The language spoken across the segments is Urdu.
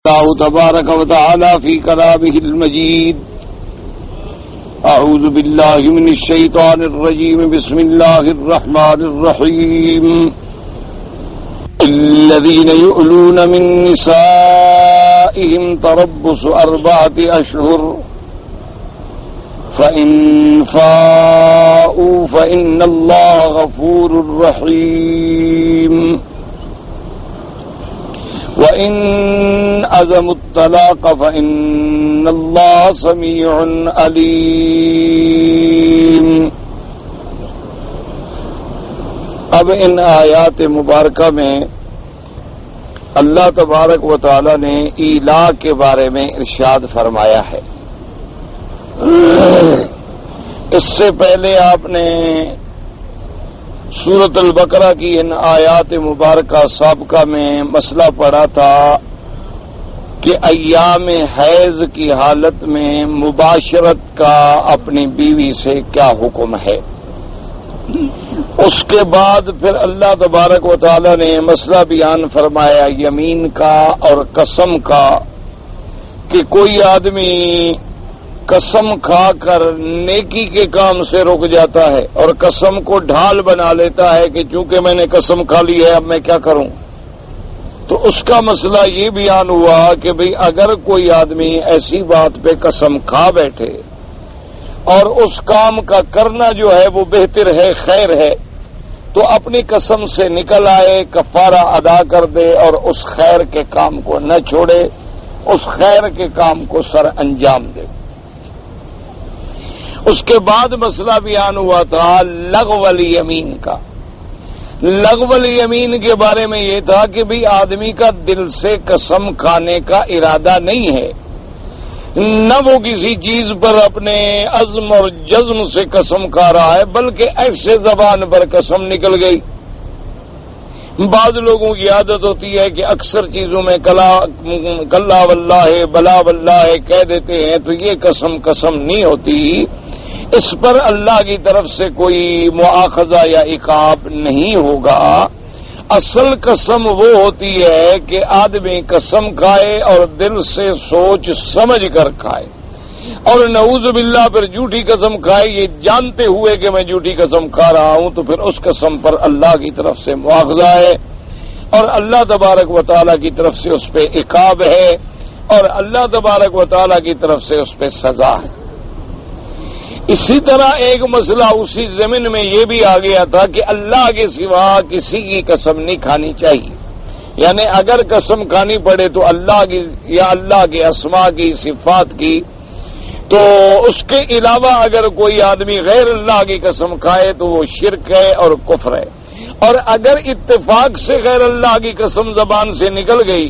الله تبارك وتعالى في كلامه المجيد. أعوذ بالله من الشيطان الرجيم. بسم الله الرحمن الرحيم. الذين يؤلون من نسائهم تربص 4 أشهر فإن فاءوا فإن الله غفور رحيم. وَإِنْ عَزَمُوا الطَّلَاقَ فَإِنَّ اللَّهَ سَمِيعٌ عَلِيمٌ. اب ان آیات مبارکہ میں اللہ تبارک و تعالی نے ایلا کے بارے میں ارشاد فرمایا ہے. اس سے پہلے آپ نے سورۃ البقرہ کی ان آیات مبارکہ سابقہ میں مسئلہ پڑھا تھا کہ ایام حیض کی حالت میں مباشرت کا اپنی بیوی سے کیا حکم ہے. اس کے بعد پھر اللہ تبارک و تعالی نے مسئلہ بیان فرمایا یمین کا اور قسم کا کہ کوئی آدمی قسم کھا کر نیکی کے کام سے رک جاتا ہے اور قسم کو ڈھال بنا لیتا ہے کہ چونکہ میں نے قسم کھا لی ہے اب میں کیا کروں. تو اس کا مسئلہ یہ بیان ہوا کہ بھئی اگر کوئی آدمی ایسی بات پہ قسم کھا بیٹھے اور اس کام کا کرنا جو ہے وہ بہتر ہے خیر ہے تو اپنی قسم سے نکل آئے کفارہ ادا کر دے اور اس خیر کے کام کو نہ چھوڑے اس خیر کے کام کو سر انجام دے. اس کے بعد مسئلہ بیان ہوا تھا لغو الیمین کا. لغو الیمین کے بارے میں یہ تھا کہ بھی آدمی کا دل سے قسم کھانے کا ارادہ نہیں ہے نہ وہ کسی چیز پر اپنے عزم اور جزم سے قسم کھا رہا ہے بلکہ ایسے زبان پر قسم نکل گئی. بعض لوگوں کی عادت ہوتی ہے کہ اکثر چیزوں میں کلا واللہ بلا واللہ کہہ دیتے ہیں تو یہ قسم نہیں ہوتی. اس پر اللہ کی طرف سے کوئی مواخذہ یا عقاب نہیں ہوگا. اصل قسم وہ ہوتی ہے کہ آدمی قسم کھائے اور دل سے سوچ سمجھ کر کھائے اور نعوذ باللہ پھر جھوٹی قسم کھائے یہ جانتے ہوئے کہ میں جھوٹی قسم کھا رہا ہوں تو پھر اس قسم پر اللہ کی طرف سے مواخذہ ہے اور اللہ تبارک و تعالیٰ کی طرف سے اس پہ عقاب ہے اور اللہ تبارک و تعالیٰ کی طرف سے اس پہ سزا ہے. اسی طرح ایک مسئلہ اسی زمین میں یہ بھی آ گیا تھا کہ اللہ کے سوا کسی کی قسم نہیں کھانی چاہیے. یعنی اگر قسم کھانی پڑے تو اللہ کی یا اللہ کے اسماء کی صفات کی تو اس کے علاوہ اگر کوئی آدمی غیر اللہ کی قسم کھائے تو وہ شرک ہے اور کفر ہے. اور اگر اتفاق سے غیر اللہ کی قسم زبان سے نکل گئی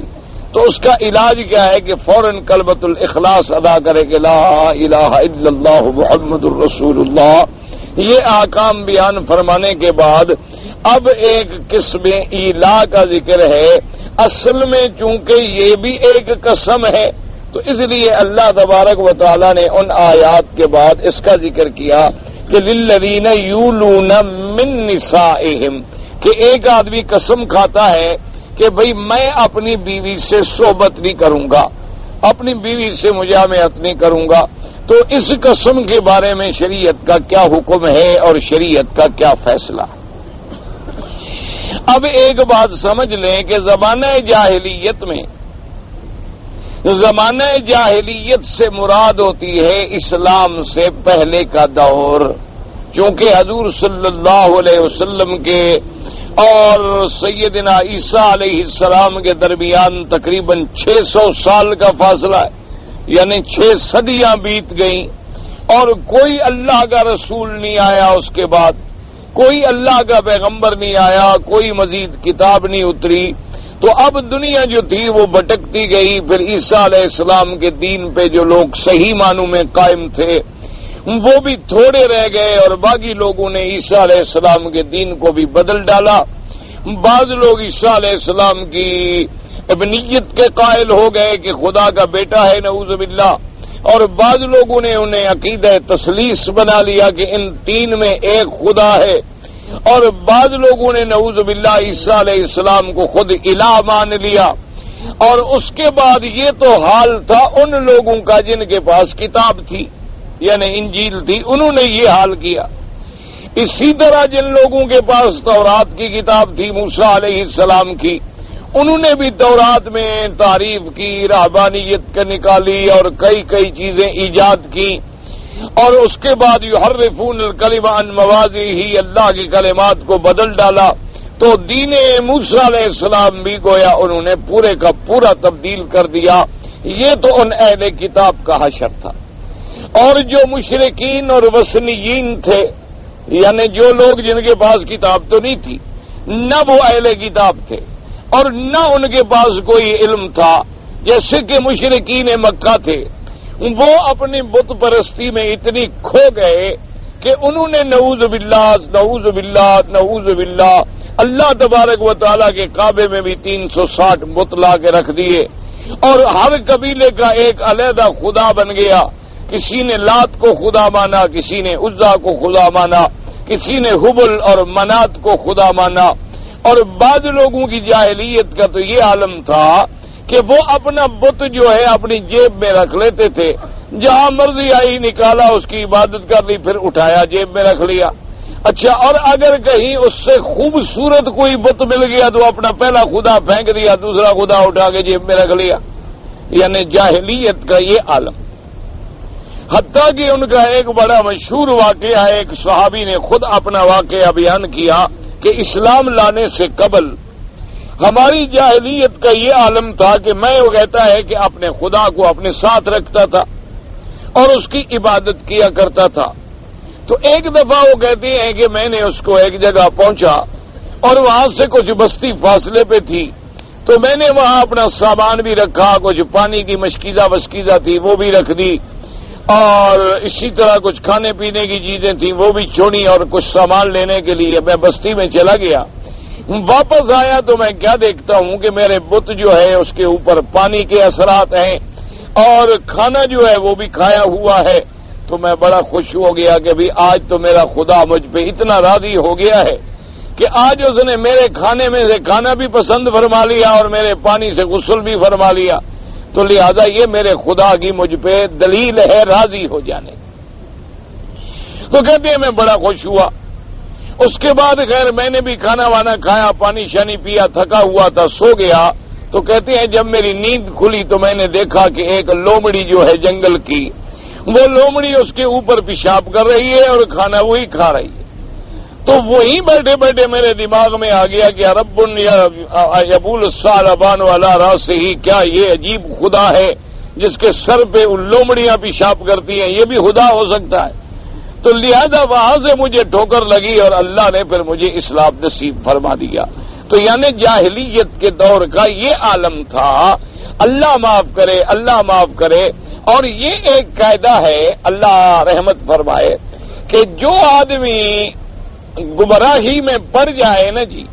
تو اس کا علاج کیا ہے کہ فوراً کلمۃ الاخلاص ادا کرے کہ لا الہ الا اللہ محمد الرسول اللہ. یہ احکام بیان فرمانے کے بعد اب ایک قسم ایلا کا ذکر ہے. اصل میں چونکہ یہ بھی ایک قسم ہے تو اس لیے اللہ تبارک و تعالی نے ان آیات کے بعد اس کا ذکر کیا کہ للذین یولون من نسائہم کہ ایک آدمی قسم کھاتا ہے کہ بھئی میں اپنی بیوی سے صحبت نہیں کروں گا اپنی بیوی سے مجامعت نہیں کروں گا. تو اس قسم کے بارے میں شریعت کا کیا حکم ہے اور شریعت کا کیا فیصلہ. اب ایک بات سمجھ لیں کہ زمانہ جاہلیت سے مراد ہوتی ہے اسلام سے پہلے کا دور. چونکہ حضور صلی اللہ علیہ وسلم کے اور سیدنا عیسیٰ علیہ السلام کے درمیان تقریباً 600 سال کا فاصلہ ہے یعنی 6 صدیاں بیت گئیں اور کوئی اللہ کا رسول نہیں آیا. اس کے بعد کوئی اللہ کا پیغمبر نہیں آیا کوئی مزید کتاب نہیں اتری. تو اب دنیا جو تھی وہ بھٹکتی گئی. پھر عیسیٰ علیہ السلام کے دین پہ جو لوگ صحیح معنوں میں قائم تھے وہ بھی تھوڑے رہ گئے اور باقی لوگوں نے عیسیٰ علیہ السلام کے دین کو بھی بدل ڈالا. بعض لوگ عیسیٰ علیہ السلام کی ابنیت کے قائل ہو گئے کہ خدا کا بیٹا ہے نعوذ باللہ اور بعض لوگوں نے انہیں عقیدہ تثلیث بنا لیا کہ ان 3 میں ایک خدا ہے اور بعض لوگوں نے نعوذ باللہ عیسیٰ علیہ السلام کو خود الہ مان لیا. اور اس کے بعد یہ تو حال تھا ان لوگوں کا جن کے پاس کتاب تھی، یعنی انجیل تھی، انہوں نے یہ حال کیا۔ اسی طرح جن لوگوں کے پاس تورات کی کتاب تھی موسیٰ علیہ السلام کی، انہوں نے بھی تورات میں تعریف کی، رہبانیت کا نکالی اور کئی چیزیں ایجاد کی، اور اس کے بعد یحرفون الکلم عن مواضعہ، اللہ کی کلمات کو بدل ڈالا۔ تو دین موسیٰ علیہ السلام بھی گویا انہوں نے پورے کا پورا تبدیل کر دیا۔ یہ تو ان اہل کتاب کا حشر تھا۔ اور جو مشرکین اور وثنیین تھے، یعنی جو لوگ جن کے پاس کتاب تو نہیں تھی، نہ وہ اہل کتاب تھے اور نہ ان کے پاس کوئی علم تھا، جیسے کہ مشرکین مکہ تھے، وہ اپنی بت پرستی میں اتنی کھو گئے کہ انہوں نے نعوذ باللہ نعوذ باللہ نعوذ باللہ اللہ تبارک و تعالیٰ کے کعبے میں بھی 360 بت لا کے رکھ دیے، اور ہر قبیلے کا ایک علیحدہ خدا بن گیا۔ کسی نے لات کو خدا مانا، کسی نے عزا کو خدا مانا، کسی نے حبل اور منات کو خدا مانا۔ اور بعض لوگوں کی جاہلیت کا تو یہ عالم تھا کہ وہ اپنا بت جو ہے اپنی جیب میں رکھ لیتے تھے، جہاں مرضی آئی نکالا، اس کی عبادت کر لی، پھر اٹھایا جیب میں رکھ لیا۔ اچھا، اور اگر کہیں اس سے خوبصورت کوئی بت مل گیا تو اپنا پہلا خدا پھینک دیا، دوسرا خدا اٹھا کے جیب میں رکھ لیا، یعنی جاہلیت کا یہ عالم۔ حتیٰ کہ ان کا ایک بڑا مشہور واقعہ ہے، ایک صحابی نے خود اپنا واقعہ بیان کیا کہ اسلام لانے سے قبل ہماری جاہلیت کا یہ عالم تھا کہ میں وہ کہتا ہے کہ اپنے خدا کو اپنے ساتھ رکھتا تھا اور اس کی عبادت کیا کرتا تھا۔ تو ایک دفعہ وہ کہتے ہیں کہ میں نے اس کو ایک جگہ پہنچا اور وہاں سے کچھ بستی فاصلے پہ تھی، تو میں نے وہاں اپنا سامان بھی رکھا، کچھ پانی کی مشکیزہ تھی وہ بھی رکھ دی، اور اسی طرح کچھ کھانے پینے کی چیزیں تھیں وہ بھی چھوڑی، اور کچھ سامان لینے کے لیے میں بستی میں چلا گیا۔ واپس آیا تو میں کیا دیکھتا ہوں کہ میرے بت جو ہے اس کے اوپر پانی کے اثرات ہیں، اور کھانا جو ہے وہ بھی کھایا ہوا ہے۔ تو میں بڑا خوش ہو گیا کہ بھی آج تو میرا خدا مجھ پہ اتنا راضی ہو گیا ہے کہ آج اس نے میرے کھانے میں سے کھانا بھی پسند فرما لیا اور میرے پانی سے غسل بھی فرما لیا، تو لہذا یہ میرے خدا کی مجھ پہ دلیل ہے راضی ہو جانے۔ تو کہتے ہیں میں بڑا خوش ہوا۔ اس کے بعد خیر میں نے بھی کھانا وانا کھایا، پانی شانی پیا، تھکا ہوا تھا، سو گیا۔ تو کہتے ہیں جب میری نیند کھلی تو میں نے دیکھا کہ ایک لومڑی جو ہے جنگل کی، وہ لومڑی اس کے اوپر پیشاب کر رہی ہے اور کھانا وہی کھا رہی ہے۔ تو وہیں بیٹھے بیٹھے میرے دماغ میں آ گیا کہ رب یبول الثعلبان علی راسہ، کیا یہ عجیب خدا ہے جس کے سر پہ ان لومڑیاں پیشاب کرتی ہیں، یہ بھی خدا ہو سکتا ہے؟ تو لہذا وہاں سے مجھے ٹھوکر لگی اور اللہ نے پھر مجھے اسلام نصیب فرما دیا۔ تو یعنی جاہلیت کے دور کا یہ عالم تھا۔ اللہ معاف کرے، اللہ معاف کرے۔ اور یہ ایک قاعدہ ہے، اللہ رحمت فرمائے، کہ جو آدمی گمراہی میں پڑ جائے نا جی،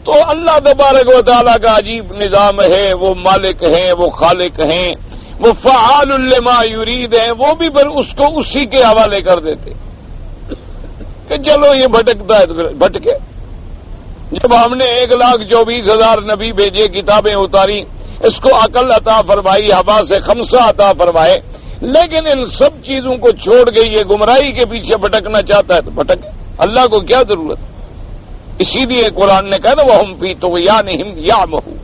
تو اللہ تبارک و تعالیٰ کا عجیب نظام ہے، وہ مالک ہیں، وہ خالق ہیں، وہ فعال لما یرید ہیں، وہ بھی پھر اس کو اسی کے حوالے کر دیتے کہ چلو یہ بھٹکتا ہے تو پھر بھٹکے۔ جب ہم نے 1,24,000 نبی بھیجے، کتابیں اتاری، اس کو عقل عطا فرمائی، ہوا سے خمسہ عطا فرمائے، لیکن ان سب چیزوں کو چھوڑ کے یہ گمراہی کے پیچھے بھٹکنا چاہتا ہے تو بھٹکے، اللہ کو کیا ضرورت؟ اسی لیے قرآن نے کہا نا وَهُمْ فِي طُغْيَانِهِمْ يَعْمَهُونَ،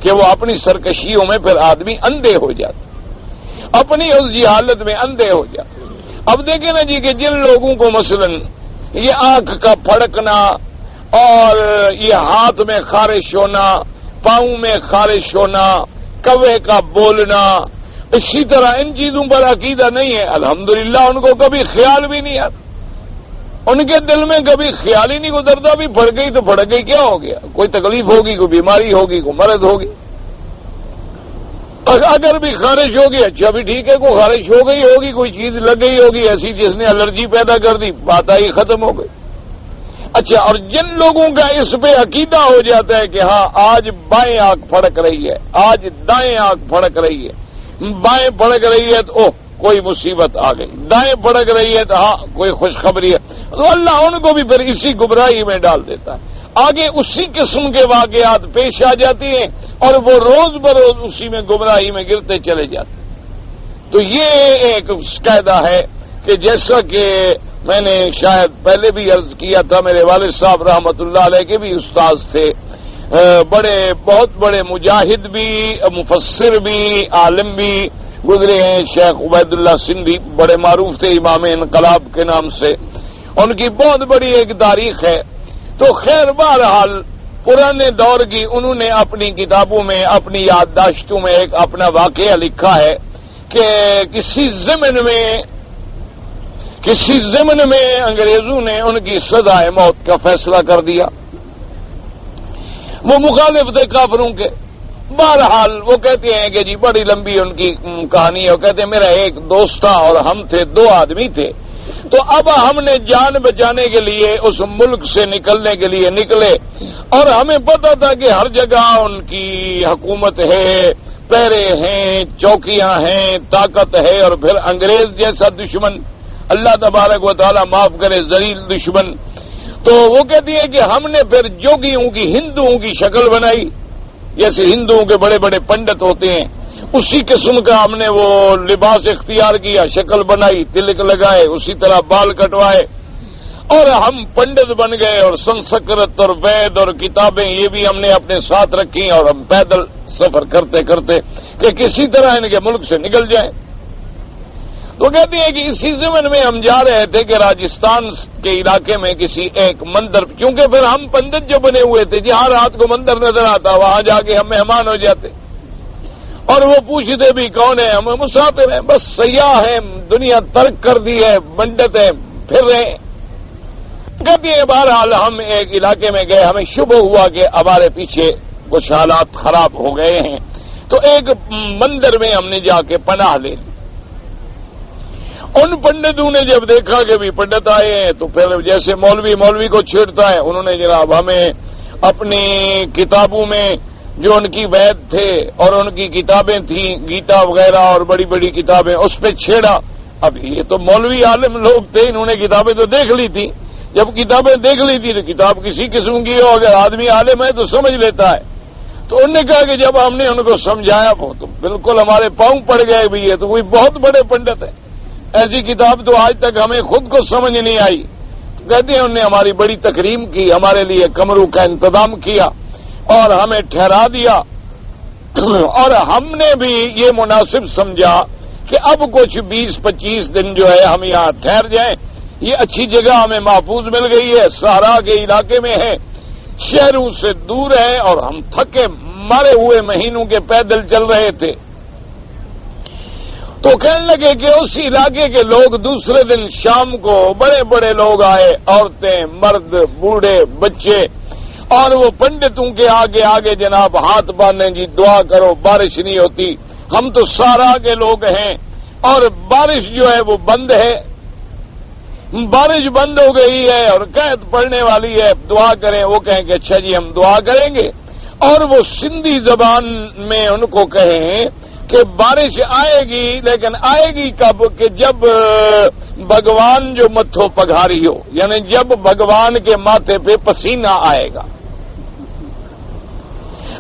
کہ وہ اپنی سرکشیوں میں پھر آدمی اندھے ہو جاتے، اپنی اس جہالت میں اندھے ہو جاتے۔ اب دیکھیں نا جی کہ جن لوگوں کو مثلا یہ آنکھ کا پھڑکنا اور یہ ہاتھ میں خارش ہونا، پاؤں میں خارش ہونا، کوے کا بولنا، اسی طرح ان چیزوں پر عقیدہ نہیں ہے، الحمدللہ ان کو کبھی خیال بھی نہیں آتا، ان کے دل میں کبھی خیال ہی نہیں گزرتا بھی پھڑ گئی تو پھڑ گئی، کیا ہو گیا، کوئی تکلیف ہوگی، کوئی بیماری ہوگی، کوئی مرض ہوگی، اگر بھی خارش ہوگی اچھا بھی ٹھیک ہے، کوئی خارش ہو گئی ہوگی، کوئی چیز لگ گئی ہوگی ایسی جس نے الرجی پیدا کر دی، بات آئی ختم ہو گئی۔ اچھا، اور جن لوگوں کا اس پہ عقیدہ ہو جاتا ہے کہ ہاں آج بائیں آنکھ پھڑک رہی ہے، آج دائیں آنکھ پھڑک رہی ہے، بائیں پھڑک رہی ہے تو اوہ کوئی مصیبت آ گئی، دائیں پھڑک رہی ہے تو ہاں کوئی خوشخبری ہے، تو اللہ ان کو بھی پھر اسی گمراہی میں ڈال دیتا ہے۔ آگے اسی قسم کے واقعات پیش آ جاتی ہیں اور وہ روز بروز اسی میں گمراہی میں گرتے چلے جاتے ہیں۔ تو یہ ایک قاعدہ ہے کہ جیسا کہ میں نے شاید پہلے بھی عرض کیا تھا، میرے والد صاحب رحمت اللہ علیہ کے بھی استاد تھے، بہت بڑے مجاہد بھی، مفسر بھی، عالم بھی گزرے ہیں، شیخ عبید اللہ سندھی بڑے معروف تھے امام انقلاب کے نام سے، ان کی بہت بڑی ایک تاریخ ہے۔ تو خیر بہرحال پرانے دور کی انہوں نے اپنی کتابوں میں، اپنی یادداشتوں میں ایک اپنا واقعہ لکھا ہے کہ کسی ضمن میں انگریزوں نے ان کی سزائے موت کا فیصلہ کر دیا۔ وہ مخالف تھے کافروں کے۔ بہرحال وہ کہتے ہیں کہ جی بڑی لمبی ان کی کہانی ہے، وہ کہتے ہیں میرا ایک دوست تھا اور ہم تھے، 2 آدمی تھے، تو اب ہم نے جان بچانے کے لیے اس ملک سے نکلنے کے لیے نکلے، اور ہمیں پتا تھا کہ ہر جگہ ان کی حکومت ہے، پیرے ہیں، چوکیاں ہیں، طاقت ہے، اور پھر انگریز جیسا دشمن، اللہ تبارک و تعالی معاف کرے، ذلیل دشمن۔ تو وہ کہتی ہے کہ ہم نے پھر جوگیوں کی، ہندوؤں کی شکل بنائی، جیسے ہندوؤں کے بڑے بڑے پنڈت ہوتے ہیں، اسی قسم کا ہم نے وہ لباس اختیار کیا، شکل بنائی، تلک لگائے، اسی طرح بال کٹوائے، اور ہم پنڈت بن گئے، اور سنسکرت اور وید اور کتابیں یہ بھی ہم نے اپنے ساتھ رکھی، اور ہم پیدل سفر کرتے کرتے کہ کسی طرح ان کے ملک سے نکل جائیں۔ تو کہتے ہیں کہ اسی زمن میں ہم جا رہے تھے کہ راجستھان کے علاقے میں کسی ایک مندر، کیونکہ پھر ہم پنڈت جو بنے ہوئے تھے، جہاں رات کو مندر نظر آتا وہاں جا کے ہم مہمان ہو جاتے، اور وہ پوچھتے بھی کون ہے، ہم مسافر ہیں، بس سیاح ہیں، دنیا ترک کر دی ہے، پنڈت ہیں، پھر رہے ہیں۔ کہتے ہیں بہرحال ہم ایک علاقے میں گئے، ہمیں شبہ ہوا کہ ہمارے پیچھے کچھ حالات خراب ہو گئے ہیں، تو ایک مندر میں ہم نے جا کے پناہ لے لی۔ ان پنڈتوں نے جب دیکھا کہ بھی پنڈت آئے ہیں، تو پھر جیسے مولوی کو چھیڑتا ہے، انہوں نے جناب ہمیں اپنی کتابوں میں جو ان کی وید تھے اور ان کی کتابیں تھیں، گیتا وغیرہ اور بڑی بڑی کتابیں، اس پہ چھیڑا۔ اب یہ تو مولوی عالم لوگ تھے، انہوں نے کتابیں تو دیکھ لی تھی، جب کتابیں دیکھ لی تھی تو کتاب کسی قسم کی ہو، اگر آدمی عالم ہے تو سمجھ لیتا ہے۔ تو انہوں نے کہا کہ جب ہم نے ان کو سمجھایا وہ تو بالکل ہمارے پاؤں پڑ گئے، بھی یہ تو کوئی بہت بڑے پنڈت ہے، ایسی کتاب تو آج تک ہمیں خود کو سمجھ نہیں آئی۔ کہتے ہیں انہوں نے ہماری بڑی تکریم کی، ہمارے لیے کمروں کا انتظام کیا اور ہمیں ٹھہرا دیا، اور ہم نے بھی یہ مناسب سمجھا کہ اب کچھ 20-25 دن جو ہے ہم یہاں ٹھہر جائیں، یہ اچھی جگہ ہمیں محفوظ مل گئی ہے، صحرا کے علاقے میں ہے، شہروں سے دور ہے، اور ہم تھکے مرے ہوئے مہینوں کے پیدل چل رہے تھے۔ تو کہنے لگے کہ اس علاقے کے لوگ دوسرے دن شام کو بڑے بڑے لوگ آئے، عورتیں، مرد، بوڑھے، بچے، اور وہ پنڈتوں کے آگے آگے جناب ہاتھ باندھیں، جی دعا کرو، بارش نہیں ہوتی، ہم تو سارا کے لوگ ہیں اور بارش جو ہے وہ بند ہے، بارش بند ہو گئی ہے اور قحط پڑنے والی ہے، دعا کریں۔ وہ کہیں کہ اچھا جی ہم دعا کریں گے، اور وہ سندھی زبان میں ان کو کہیں کہ بارش آئے گی، لیکن آئے گی کب؟ کہ جب بھگوان جو متھو پگھاری ہو، یعنی جب بھگوان کے ماتھے پہ پسینہ آئے گا۔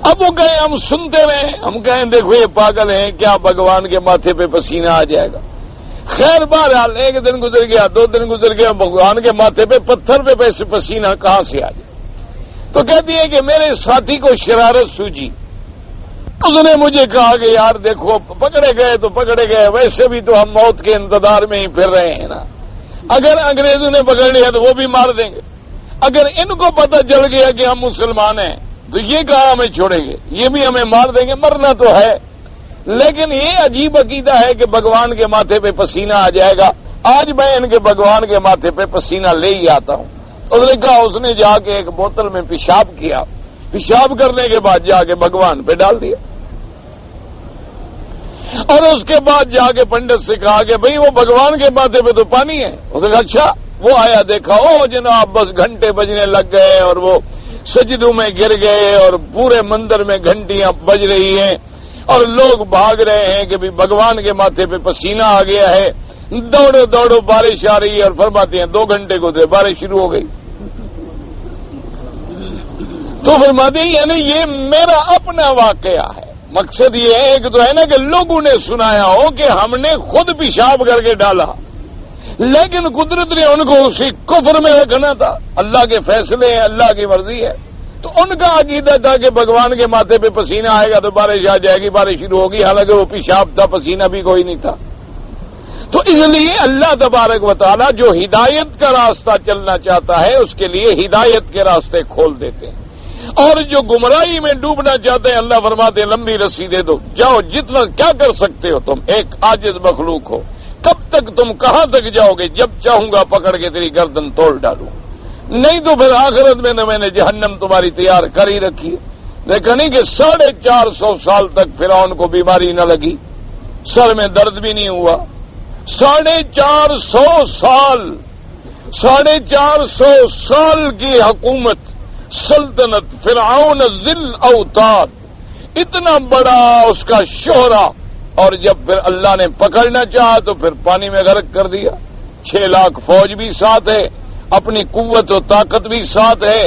اب وہ کہیں ہم سنتے رہیں، ہم کہیں دیکھو یہ پاگل ہیں، کیا بھگوان کے ماتھے پہ پسینہ آ جائے گا؟ خیر بہرحال 1 دن گزر گیا، 2 دن گزر گیا، بھگوان کے ماتھے پہ پتھر پہ پیسے پسینہ کہاں سے آ جائے؟ تو کہتی ہے کہ میرے ساتھی کو شرارت سوجی، اس نے مجھے کہا کہ یار دیکھو پکڑے گئے تو پکڑے گئے، ویسے بھی تو ہم موت کے انتظار میں ہی پھر رہے ہیں نا، اگر انگریزوں نے پکڑ لیا تو وہ بھی مار دیں گے، اگر ان کو پتہ چل گیا کہ ہم مسلمان ہیں تو یہ کہاں ہمیں چھوڑیں گے، یہ بھی ہمیں مار دیں گے، مرنا تو ہے، لیکن یہ عجیب عقیدہ ہے کہ بھگوان کے ماتھے پہ پسینہ آ جائے گا، آج میں ان کے بھگوان کے ماتھے پہ پسینہ لے ہی آتا ہوں۔ اس نے کہا، اس نے جا کے ایک بوتل میں پیشاب کیا، پیشاب کرنے کے بعد جا کے بھگوان پہ ڈال دیا، اور اس کے بعد جا کے پنڈت سے کہا کہ بھئی وہ بھگوان کے ماتھے پہ تو پانی ہے۔ اس نے کہا اچھا، وہ آیا دیکھا، او جناب بس گھنٹے بجنے لگ گئے اور وہ سجدوں میں گر گئے اور پورے مندر میں گھنٹیاں بج رہی ہیں اور لوگ بھاگ رہے ہیں کہ بھی بھگوان کے ماتھے پہ پسینہ آ گیا ہے، دوڑو دوڑو بارش آ رہی ہے، اور فرماتے ہیں 2 گھنٹے گزرے بارش شروع ہو گئی۔ تو فرماتے ہیں یعنی یہ میرا اپنا واقعہ ہے. مقصد یہ ہے ایک تو ہے نا کہ لوگوں نے سنایا ہو کہ ہم نے خود پیشاب کر کے ڈالا، لیکن قدرت نے ان کو اسی کفر میں رکھنا تھا. اللہ کے فیصلے ہیں، اللہ کی مرضی ہے. تو ان کا عقیدہ تھا کہ بھگوان کے ماتھے پہ پسینہ آئے گا تو بارش آ جائے گی، بارش شروع ہوگی، حالانکہ وہ پیشاب تھا، پسینہ بھی کوئی نہیں تھا. تو اس لیے اللہ تبارک و تعالیٰ جو ہدایت کا راستہ چلنا چاہتا ہے اس کے لیے ہدایت کے راستے کھول دیتے ہیں، اور جو گمراہی میں ڈوبنا چاہتے ہیں اللہ فرماتے ہیں لمبی رسی دے دو، جاؤ جتنا کیا کر سکتے ہو تم، ایک عاجز مخلوق ہو، کب تک تم کہاں تک جاؤ گے، جب چاہوں گا پکڑ کے تیری گردن توڑ ڈالوں، نہیں تو پھر آخرت میں میں نے جہنم تمہاری تیار کر ہی رکھی ہے. دیکھا نہیں کہ 450 سال تک فرعون کو بیماری نہ لگی، سر میں درد بھی نہیں ہوا. 450 سال کی حکومت، سلطنت، فرعون ذل اوتاد، اتنا بڑا اس کا شہرہ، اور جب پھر اللہ نے پکڑنا چاہا تو پھر پانی میں غرق کر دیا. 6 لاکھ فوج بھی ساتھ ہے، اپنی قوت و طاقت بھی ساتھ ہے،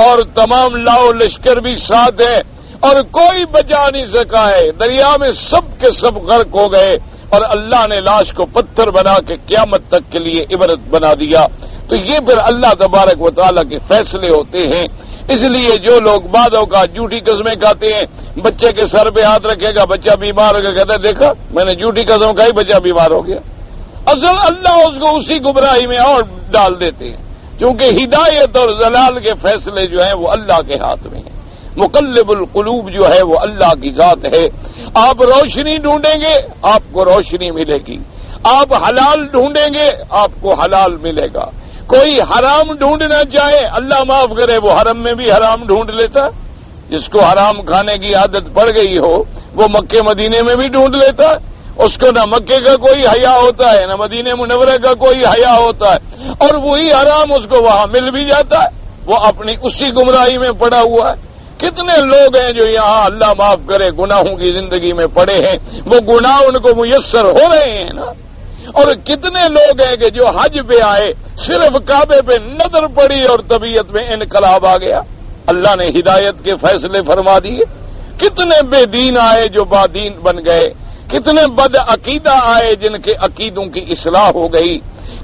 اور تمام لاؤ لشکر بھی ساتھ ہے، اور کوئی بچا نہیں سکا ہے. دریا میں سب کے سب غرق ہو گئے، اور اللہ نے لاش کو پتھر بنا کے قیامت تک کے لیے عبرت بنا دیا. تو یہ پھر اللہ تبارک و تعالیٰ کے فیصلے ہوتے ہیں. اس لیے جو لوگ بعدوں کا جھوٹی قسمیں کھاتے ہیں، بچے کے سر پہ ہاتھ رکھے گا بچہ بیمار ہو گیا، کہتا ہے دیکھا میں نے جھوٹی قسم کھائی بچہ بیمار ہو گیا. اصل اللہ اس کو اسی گمراہی میں اور ڈال دیتے ہیں، کیونکہ ہدایت اور ضلال کے فیصلے جو ہیں وہ اللہ کے ہاتھ میں ہیں. مقلب القلوب جو ہے وہ اللہ کی ذات ہے. آپ روشنی ڈھونڈیں گے آپ کو روشنی ملے گی، آپ حلال ڈھونڈیں گے آپ کو حلال ملے گا. کوئی حرام ڈھونڈنا چاہے اللہ معاف کرے وہ حرم میں بھی حرام ڈھونڈ لیتا. جس کو حرام کھانے کی عادت پڑ گئی ہو وہ مکے مدینے میں بھی ڈھونڈ لیتا ہے. اس کو نہ مکے کا کوئی حیا ہوتا ہے نہ مدینے منورہ کا کوئی حیا ہوتا ہے، اور وہی حرام اس کو وہاں مل بھی جاتا ہے. وہ اپنی اسی گمراہی میں پڑا ہوا ہے. کتنے لوگ ہیں جو یہاں اللہ معاف کرے گناہوں کی زندگی میں پڑے ہیں، وہ گناہ ان کو میسر ہو رہے ہیں نا. اور کتنے لوگ ہیں کہ جو حج پہ آئے صرف کعبے پہ نظر پڑی اور طبیعت میں انقلاب آ گیا، اللہ نے ہدایت کے فیصلے فرما دیے. کتنے بے دین آئے جو بادین بن گئے، کتنے بد عقیدہ آئے جن کے عقیدوں کی اصلاح ہو گئی،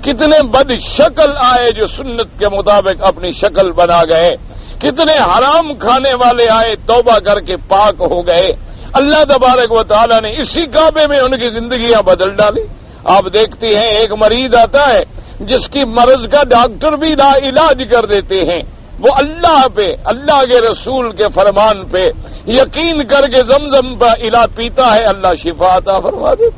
کتنے بد شکل آئے جو سنت کے مطابق اپنی شکل بنا گئے، کتنے حرام کھانے والے آئے توبہ کر کے پاک ہو گئے. اللہ تبارک و تعالیٰ نے اسی کعبے میں ان کی زندگیاں بدل ڈالی. آپ دیکھتے ہیں ایک مریض آتا ہے جس کی مرض کا ڈاکٹر بھی لا علاج کر دیتے ہیں، وہ اللہ پہ اللہ کے رسول کے فرمان پہ یقین کر کے زمزم پر علاج پیتا ہے، اللہ شفا عطا فرما دے.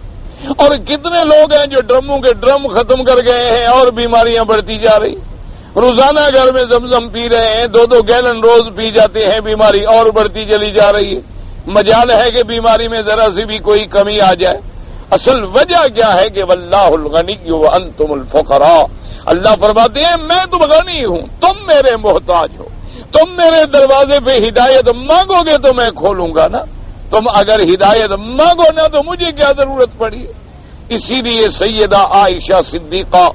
اور کتنے لوگ ہیں جو ڈرموں کے ڈرم ختم کر گئے ہیں اور بیماریاں بڑھتی جا رہی. روزانہ گھر میں زمزم پی رہے ہیں، 2 گیلن روز پی جاتے ہیں، بیماری اور بڑھتی چلی جا رہی ہے. مجال ہے کہ بیماری میں ذرا سی بھی کوئی کمی آ جائے. اصل وجہ کیا ہے کہ واللہ الغنی وانتم الفقراء. اللہ فرماتے ہیں میں تو غنی ہوں، تم میرے محتاج ہو. تم میرے دروازے پہ ہدایت مانگو گے تو میں کھولوں گا نا. تم اگر ہدایت مانگو نا تو مجھے کیا ضرورت پڑی. اسی لیے سیدہ عائشہ صدیقہ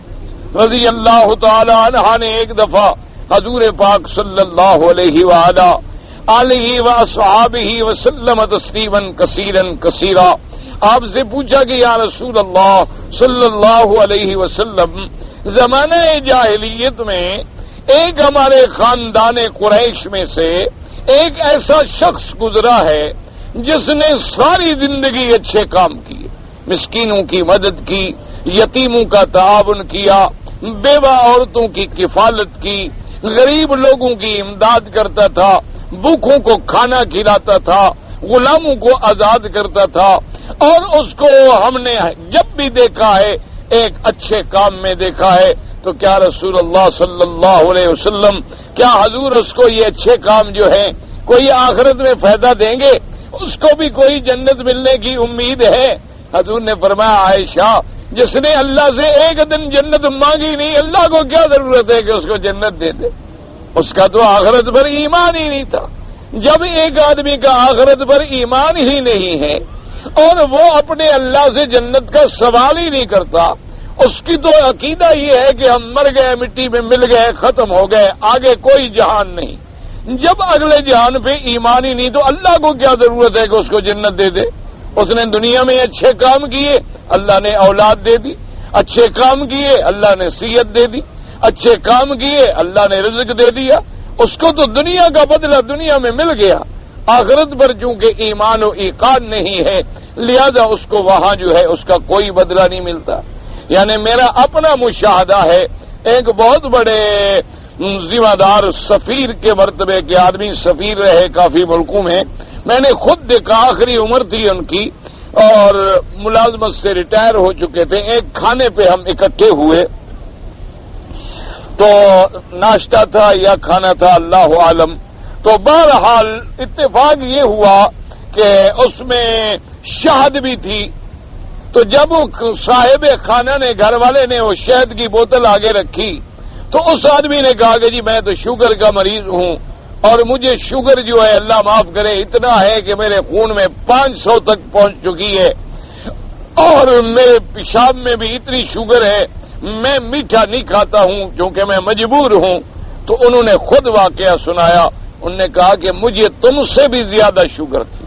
رضی اللہ تعالی عنہا نے ایک دفعہ حضور پاک صلی اللہ علیہ وآلہ واصحابہ وسلم تسلیما کثیرا کثیرا، آپ سے پوچھا کہ یا رسول اللہ صلی اللہ علیہ وسلم، زمانہ جاہلیت میں ایک ہمارے خاندان قریش میں سے ایک ایسا شخص گزرا ہے جس نے ساری زندگی اچھے کام کیے، مسکینوں کی مدد کی، یتیموں کا تعاون کیا، بیوہ عورتوں کی کفالت کی، غریب لوگوں کی امداد کرتا تھا، بھوکوں کو کھانا کھلاتا تھا، غلاموں کو آزاد کرتا تھا. اور اس کو ہم نے جب بھی دیکھا ہے ایک اچھے کام میں دیکھا ہے. تو کیا رسول اللہ صلی اللہ علیہ وسلم، کیا حضور اس کو یہ اچھے کام جو ہیں کوئی آخرت میں فائدہ دیں گے؟ اس کو بھی کوئی جنت ملنے کی امید ہے؟ حضور نے فرمایا عائشہ، جس نے اللہ سے ایک دن جنت مانگی نہیں، اللہ کو کیا ضرورت ہے کہ اس کو جنت دے دے؟ اس کا تو آخرت پر ایمان ہی نہیں تھا. جب ایک آدمی کا آخرت پر ایمان ہی نہیں ہے اور وہ اپنے اللہ سے جنت کا سوال ہی نہیں کرتا، اس کی تو عقیدہ یہ ہے کہ ہم مر گئے، مٹی میں مل گئے، ختم ہو گئے، آگے کوئی جہان نہیں. جب اگلے جہان پہ ایمان ہی نہیں تو اللہ کو کیا ضرورت ہے کہ اس کو جنت دے دے؟ اس نے دنیا میں اچھے کام کیے، اللہ نے اولاد دے دی، اچھے کام کیے اللہ نے صحت دے دی، اچھے کام کیے اللہ نے رزق دے دیا، اس کو تو دنیا کا بدلہ دنیا میں مل گیا۔ آخرت پر چونکہ ایمان و ایقان نہیں ہے لہذا اس کو وہاں جو ہے اس کا کوئی بدلہ نہیں ملتا۔ یعنی میرا اپنا مشاہدہ ہے، ایک بہت بڑے ذمہ دار سفیر کے مرتبے کے آدمی، سفیر رہے کافی ملکوں میں نے خود دیکھا، آخری عمر تھی ان کی اور ملازمت سے ریٹائر ہو چکے تھے۔ ایک کھانے پہ ہم اکٹھے ہوئے تو ناشتہ تھا یا کھانا تھا اللہ عالم، تو بہرحال اتفاق یہ ہوا کہ اس میں شہد بھی تھی، تو جب صاحب خانہ نے، گھر والے نے وہ شہد کی بوتل آگے رکھی تو اس آدمی نے کہا کہ جی میں تو شوگر کا مریض ہوں اور مجھے شوگر جو ہے اللہ معاف کرے اتنا ہے کہ میرے خون میں 500 تک پہنچ چکی ہے اور میرے پیشاب میں بھی اتنی شوگر ہے، میں میٹھا نہیں کھاتا ہوں کیونکہ میں مجبور ہوں۔ تو انہوں نے خود واقعہ سنایا، انہوں نے کہا کہ مجھے تم سے بھی زیادہ شوگر تھی،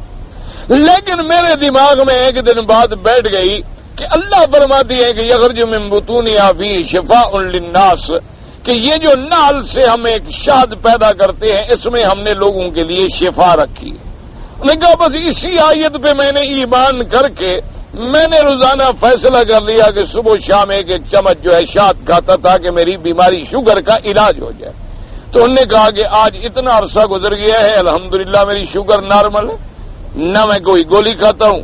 لیکن میرے دماغ میں ایک دن بعد بیٹھ گئی کہ اللہ فرماتی ہے کہ یخرج من بطونہا فیہ شفاء للناس، کہ یہ جو نال سے ہم ایک شہد پیدا کرتے ہیں اس میں ہم نے لوگوں کے لیے شفا رکھی ہے۔ انہوں نے کہا بس اسی آیت پہ میں نے ایمان کر کے میں نے روزانہ فیصلہ کر لیا کہ صبح شام ایک چمچ جو ہے شہد کھاتا تھا کہ میری بیماری شوگر کا علاج ہو جائے۔ تو انہوں نے کہا کہ آج اتنا عرصہ گزر گیا ہے الحمدللہ میری شوگر نارمل ہے، نہ میں کوئی گولی کھاتا ہوں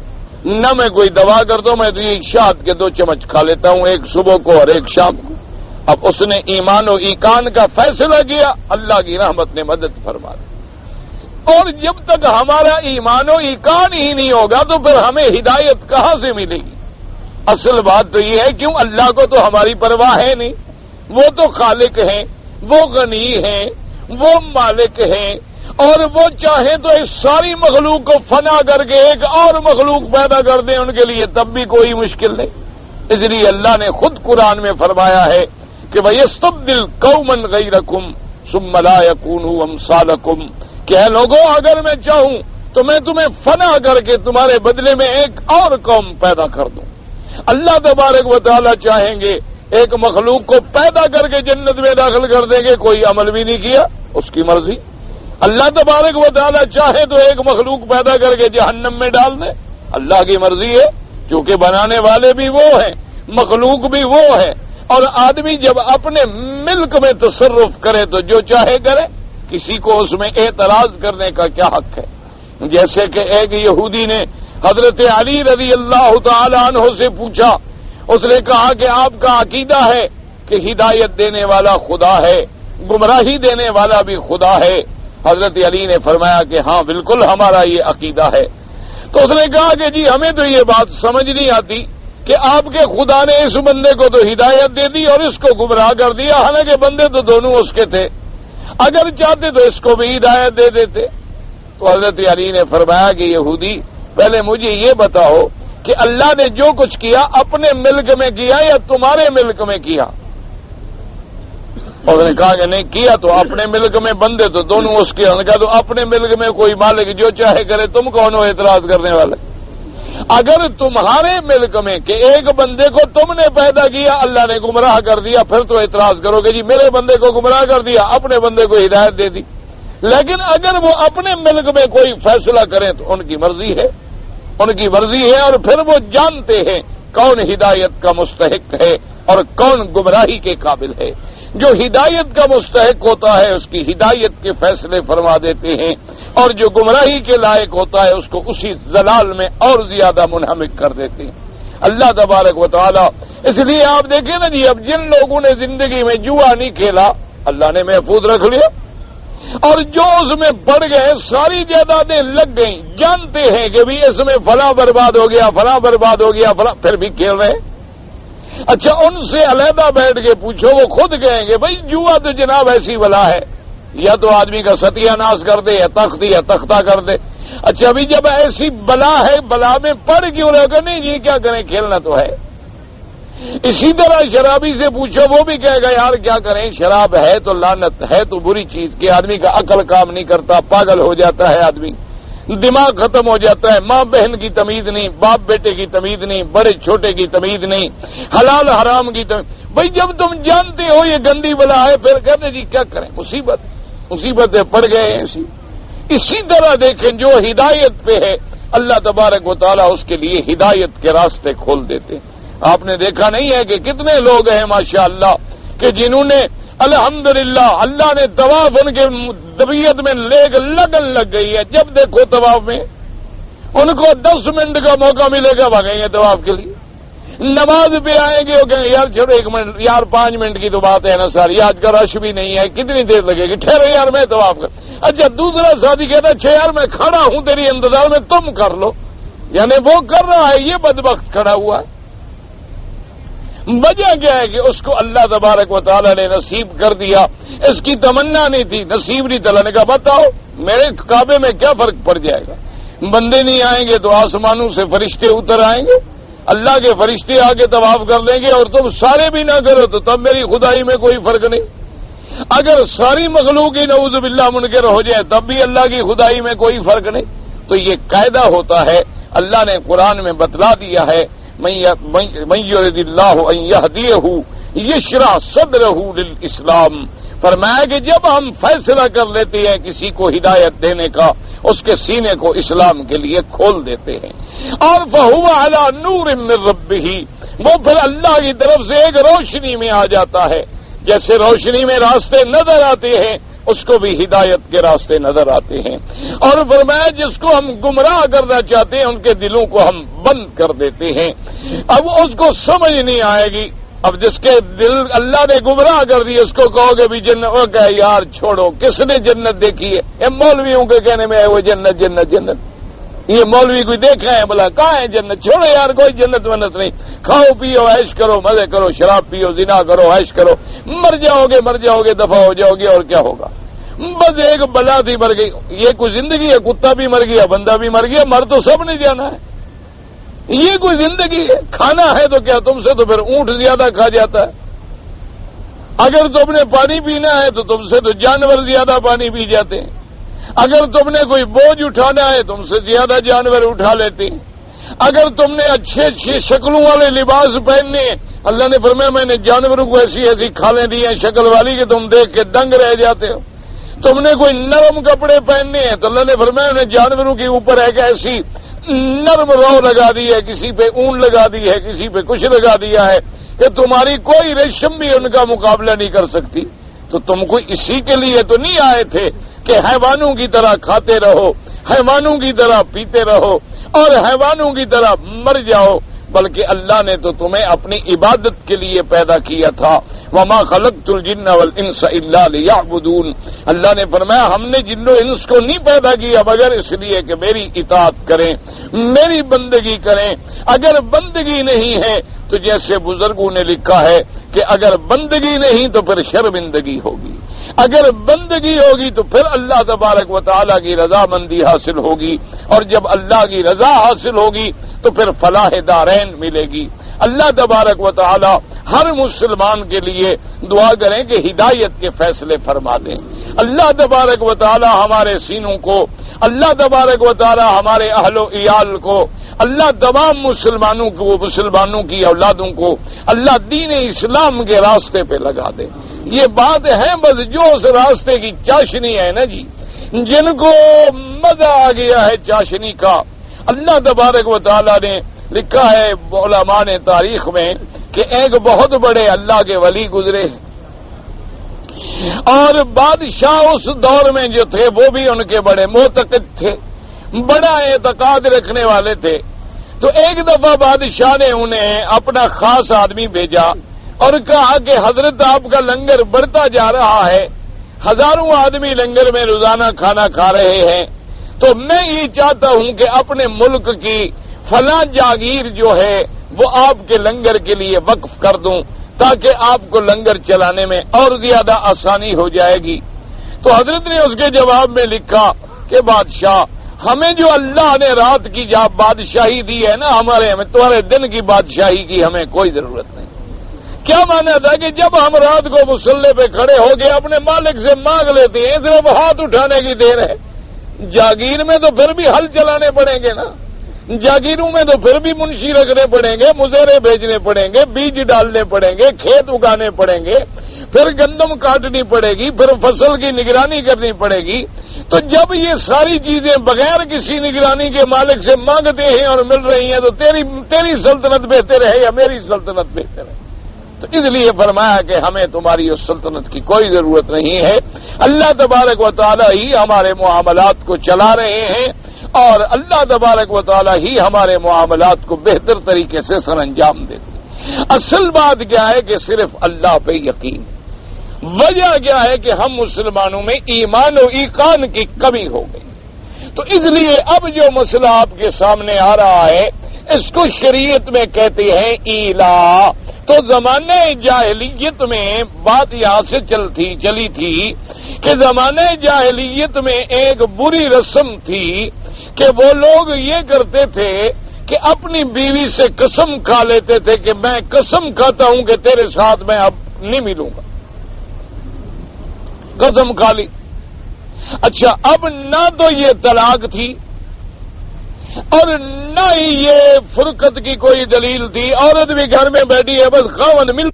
نہ میں کوئی دوا کرتا ہوں، میں تو یہ شہد کے 2 چمچ کھا لیتا ہوں، ایک صبح کو اور ایک شام کو۔ اب اس نے ایمان و ایقان کا فیصلہ کیا، اللہ کی رحمت نے مدد فرما دی۔ اور جب تک ہمارا ایمان و ایقان ہی نہیں ہوگا تو پھر ہمیں ہدایت کہاں سے ملے گی؟ اصل بات تو یہ ہے کیوں اللہ کو تو ہماری پرواہ ہے نہیں، وہ تو خالق ہیں، وہ غنی ہیں، وہ مالک ہیں، اور وہ چاہیں تو اس ساری مخلوق کو فنا کر کے ایک اور مخلوق پیدا کر دیں ان کے لیے، تب بھی کوئی مشکل نہیں۔ اس لیے اللہ نے خود قرآن میں فرمایا ہے کہ وَيَسْتَبْدِلْ قَوْمًا غَيْرَكُمْ ثُمَّ لَا يَكُونُوا أَمْثَالَكُمْ، کہ اے لوگوں اگر میں چاہوں تو میں تمہیں فنا کر کے تمہارے بدلے میں ایک اور قوم پیدا کر دوں۔ اللہ تبارک و تعالیٰ چاہیں گے ایک مخلوق کو پیدا کر کے جنت میں داخل کر دیں گے، کوئی عمل بھی نہیں کیا، اس کی مرضی۔ اللہ تبارک و تعالیٰ چاہے تو ایک مخلوق پیدا کر کے جہنم میں ڈال دے، اللہ کی مرضی ہے، کیونکہ بنانے والے بھی وہ ہیں، مخلوق بھی وہ ہے۔ اور آدمی جب اپنے ملک میں تصرف کرے تو جو چاہے کرے، کسی کو اس میں اعتراض کرنے کا کیا حق ہے؟ جیسے کہ ایک یہودی نے حضرت علی رضی اللہ تعالی عنہ سے پوچھا، اس نے کہا کہ آپ کا عقیدہ ہے کہ ہدایت دینے والا خدا ہے، گمراہی دینے والا بھی خدا ہے؟ حضرت علی نے فرمایا کہ ہاں بالکل ہمارا یہ عقیدہ ہے۔ تو اس نے کہا کہ جی ہمیں تو یہ بات سمجھ نہیں آتی کہ آپ کے خدا نے اس بندے کو تو ہدایت دے دی اور اس کو گمراہ کر دیا، حالانکہ بندے تو دونوں اس کے تھے، اگر چاہتے تو اس کو بھی ہدایت دے دیتے۔ تو حضرت علی نے فرمایا کہ یہودی پہلے مجھے یہ بتاؤ کہ اللہ نے جو کچھ کیا اپنے ملک میں کیا یا تمہارے ملک میں کیا؟ اور نے کہا کہ نہیں کیا تو اپنے ملک میں، بندے تو دونوں اس کے، نے کہا تو اپنے ملک میں کوئی مالک جو چاہے کرے، تم کون ہو اعتراض کرنے والے؟ اگر تمہارے ملک میں کہ ایک بندے کو تم نے پیدا کیا اللہ نے گمراہ کر دیا، پھر تو اعتراض کرو گے جی میرے بندے کو گمراہ کر دیا، اپنے بندے کو ہدایت دے دی۔ لیکن اگر وہ اپنے ملک میں کوئی فیصلہ کریں تو ان کی مرضی ہے، ان کی مرضی ہے، اور پھر وہ جانتے ہیں کون ہدایت کا مستحق ہے اور کون گمراہی کے قابل ہے۔ جو ہدایت کا مستحق ہوتا ہے اس کی ہدایت کے فیصلے فرما دیتے ہیں، اور جو گمراہی کے لائق ہوتا ہے اس کو اسی ضلال میں اور زیادہ منہمک کر دیتے ہیں اللہ تبارک و تعالی۔ اس لیے آپ دیکھیں نا جی، اب جن لوگوں نے زندگی میں جوا نہیں کھیلا اللہ نے محفوظ رکھ لیا، اور جو اس میں پڑ گئے ساری جائیدادیں لگ گئیں، جانتے ہیں کہ بھی اس میں فلاں برباد ہو گیا، فلاں برباد ہو گیا، فلاں، پھر بھی کھیل رہے ہیں۔ اچھا ان سے علیحدہ بیٹھ کے پوچھو، وہ خود کہیں گے بھائی جوا تو جناب ایسی بلا ہے، یا تو آدمی کا ستیہ ناش کر دے یا تختہ کر دے۔ اچھا ابھی جب ایسی بلا ہے، بلا میں پڑ کیوں رہے گا؟ نہیں جی کیا کریں، کھیلنا تو ہے۔ اسی طرح شرابی سے پوچھو وہ بھی کہے گا یار کیا کریں، شراب ہے تو لعنت ہے تو بری چیز کہ آدمی کا عقل کام نہیں کرتا، پاگل ہو جاتا ہے آدمی، دماغ ختم ہو جاتا ہے، ماں بہن کی تمیز نہیں، باپ بیٹے کی تمیز نہیں، بڑے چھوٹے کی تمیز نہیں، حلال حرام کی تمیز۔ بھائی جب تم جانتے ہو یہ گندی بلا ہے پھر کہتے جی کیا کریں، مصیبتیں پڑ گئے ہیں اسی طرح دیکھیں جو ہدایت پہ ہے اللہ تبارک و تعالیٰ اس کے لیے ہدایت کے راستے کھول دیتے ہیں۔ آپ نے دیکھا نہیں ہے کہ کتنے لوگ ہیں ماشاءاللہ کہ جنہوں نے الحمدللہ اللہ نے طواف ان کے طبیعت میں لگن لگ گئی ہے، جب دیکھو طواف میں ان کو 10 منٹ کا موقع ملے گا بھاگیں گے طواف کے لیے، نماز پہ آئیں گے وہ کہیں گے یار چھوڑو 1 منٹ یار 5 منٹ کی تو بات ہے نا ساری، آج کا رش بھی نہیں ہے کتنی دیر لگے گی، ٹھہرو یار میں طواف کر۔ اچھا دوسرا ساتھی کہتا ہے یار میں کھڑا ہوں تیری انتظار میں تم کر لو، یعنی وہ کر رہا ہے یہ بدبخت کھڑا ہوا ہے۔ وجہ کیا ہے کہ اس کو اللہ تبارک و تعالیٰ نے نصیب کر دیا، اس کی تمنا نہیں تھی، نصیب نہیں تعالیٰ نے کہا بتاؤ میرے کعبے میں کیا فرق پڑ جائے گا، بندے نہیں آئیں گے تو آسمانوں سے فرشتے اتر آئیں گے، اللہ کے فرشتے آ کے طواف کر دیں گے اور تم سارے بھی نہ کرو تو تب میری خدائی میں کوئی فرق نہیں، اگر ساری مخلوق ہی نعوذ باللہ منکر ہو جائے تب بھی اللہ کی خدائی میں کوئی فرق نہیں۔ تو یہ قاعدہ ہوتا ہے، اللہ نے قرآن میں بتلا دیا ہے من یرد اللہ ان یہدیہ یشرح صدرہ للاسلام، فرمایا کہ جب ہم فیصلہ کر لیتے ہیں کسی کو ہدایت دینے کا اس کے سینے کو اسلام کے لیے کھول دیتے ہیں، اور فہو علی نور من ربہ، وہ پھر اللہ کی طرف سے ایک روشنی میں آ جاتا ہے، جیسے روشنی میں راستے نظر آتے ہیں اس کو بھی ہدایت کے راستے نظر آتے ہیں، اور فرمایا جس کو ہم گمراہ کرنا چاہتے ہیں ان کے دلوں کو ہم بند کر دیتے ہیں، اب اس کو سمجھ نہیں آئے گی، اب جس کے دل اللہ نے گمراہ کر دی اس کو کہو گے بھی جنت، وہ کہے یار چھوڑو کس نے جنت دیکھی ہے، یہ مولویوں کے کہنے میں ہے وہ جنت جنت جنت، یہ مولوی کوئی دیکھا ہے بلا کہاں ہے جنت، چھوڑو یار کوئی جنت ونت نہیں، کھاؤ پیو عیش کرو مزے کرو شراب پیو زنا کرو عیش کرو، مر جاؤ گے دفع ہو جاؤ گے اور کیا ہوگا، بس ایک بلا تھی مر گئی، یہ کوئی زندگی ہے، کتا بھی مر گیا بندہ بھی مر گیا، مر تو سب نے جانا ہے، یہ کوئی زندگی ہے، کھانا ہے تو کیا تم سے تو پھر اونٹ زیادہ کھا جاتا ہے، اگر تم نے پانی پینا ہے تو تم سے تو جانور زیادہ پانی پی جاتے ہیں، اگر تم نے کوئی بوجھ اٹھانا ہے تم سے زیادہ جانور اٹھا لیتے ہیں، اگر تم نے اچھے شکلوں والے لباس پہننے ہیں، اللہ نے فرمایا میں نے جانوروں کو ایسی ایسی کھالیں دی ہیں شکل والی کہ تم دیکھ کے دنگ رہ جاتے ہو، تم نے کوئی نرم کپڑے پہننے ہیں تو اللہ نے فرمایا انہیں جانوروں کے اوپر ایک ایسی نرم رو لگا دی ہے، کسی پہ اون لگا دی ہے، کسی پہ کچھ لگا دیا ہے کہ تمہاری کوئی ریشم بھی ان کا مقابلہ نہیں کر سکتی، تو تم کو اسی کے لیے تو نہیں آئے تھے کہ حیوانوں کی طرح کھاتے رہو، حیوانوں کی طرح پیتے رہو اور حیوانوں کی طرح مر جاؤ، بلکہ اللہ نے تو تمہیں اپنی عبادت کے لیے پیدا کیا تھا، وما خلقت الجن والانس الا لیعبدون، اللہ نے فرمایا ہم نے جن و انس کو نہیں پیدا کیا مگر اس لیے کہ میری اطاعت کریں، میری بندگی کریں، اگر بندگی نہیں ہے تو جیسے بزرگوں نے لکھا ہے کہ اگر بندگی نہیں تو پھر شرمندگی ہوگی، اگر بندگی ہوگی تو پھر اللہ تبارک و تعالیٰ کی رضامندی حاصل ہوگی، اور جب اللہ کی رضا حاصل ہوگی تو پھر فلاح دارین ملے گی۔ اللہ تبارک و تعالی ہر مسلمان کے لیے دعا کریں کہ ہدایت کے فیصلے فرما دیں۔ اللہ تبارک و تعالی ہمارے سینوں کو، اللہ تبارک و تعالی ہمارے اہل و عیال کو، اللہ تمام مسلمانوں کی اولادوں کو اللہ دین اسلام کے راستے پہ لگا دے۔ یہ بات ہے بس جو اس راستے کی چاشنی ہے نا جی، جن کو مزہ آ گیا ہے چاشنی کا، اللہ تبارک و تعالی نے لکھا ہے علماء نے تاریخ میں کہ ایک بہت بڑے اللہ کے ولی گزرے اور بادشاہ اس دور میں جو تھے وہ بھی ان کے بڑے معتقد تھے، بڑا اعتقاد رکھنے والے تھے۔ تو ایک دفعہ بادشاہ نے انہیں اپنا خاص آدمی بھیجا اور کہا کہ حضرت آپ کا لنگر بڑھتا جا رہا ہے، ہزاروں آدمی لنگر میں روزانہ کھانا کھا رہے ہیں، تو میں یہ چاہتا ہوں کہ اپنے ملک کی فلاں جاگیر جو ہے وہ آپ کے لنگر کے لیے وقف کر دوں تاکہ آپ کو لنگر چلانے میں اور زیادہ آسانی ہو جائے گی۔ تو حضرت نے اس کے جواب میں لکھا کہ بادشاہ ہمیں جو اللہ نے رات کی بادشاہی دی ہے نا، ہمیں تمہارے دن کی بادشاہی کی ہمیں کوئی ضرورت نہیں، کیا مانا تھا کہ جب ہم رات کو مصلے پہ کھڑے ہو گئے اپنے مالک سے مانگ لیتے ہیں، صرف ہاتھ اٹھانے کی دیر ہے۔ جاگیر میں تو پھر بھی ہل چلانے پڑیں گے نا، جاگیروں میں تو پھر بھی منشی رکھنے پڑیں گے، مزرے بھیجنے پڑیں گے، بیج ڈالنے پڑیں گے، کھیت اگانے پڑیں گے، پھر گندم کاٹنی پڑے گی، پھر فصل کی نگرانی کرنی پڑے گی۔ تو جب یہ ساری چیزیں بغیر کسی نگرانی کے مالک سے مانگتے ہیں اور مل رہی ہیں تو تیری سلطنت بہتر ہے یا میری سلطنت بہتر ہے؟ تو اس لیے فرمایا کہ ہمیں تمہاری اس سلطنت کی کوئی ضرورت نہیں ہے، اللہ تبارک و تعالی ہی ہمارے معاملات کو چلا رہے ہیں، اور اللہ تبارک و تعالی ہی ہمارے معاملات کو بہتر طریقے سے سر انجام دیتے ہیں۔ اصل بات کیا ہے کہ صرف اللہ پہ یقین ہے۔ وجہ کیا ہے کہ ہم مسلمانوں میں ایمان و ایقان کی کمی ہو گئی، تو اس لیے اب جو مسئلہ آپ کے سامنے آ رہا ہے اس کو شریعت میں کہتے ہیں ایلا۔ تو زمانہ جاہلیت میں بات یہاں سے چلی تھی کہ زمانہ جاہلیت میں ایک بری رسم تھی کہ وہ لوگ یہ کرتے تھے کہ اپنی بیوی سے قسم کھا لیتے تھے کہ میں قسم کھاتا ہوں کہ تیرے ساتھ میں اب نہیں ملوں گا، قسم کھا لی۔ اچھا، اب نہ تو یہ طلاق تھی اور نہ ہی یہ فرقت کی کوئی دلیل تھی، عورت بھی گھر میں بیٹھی ہے، بس خاوند مل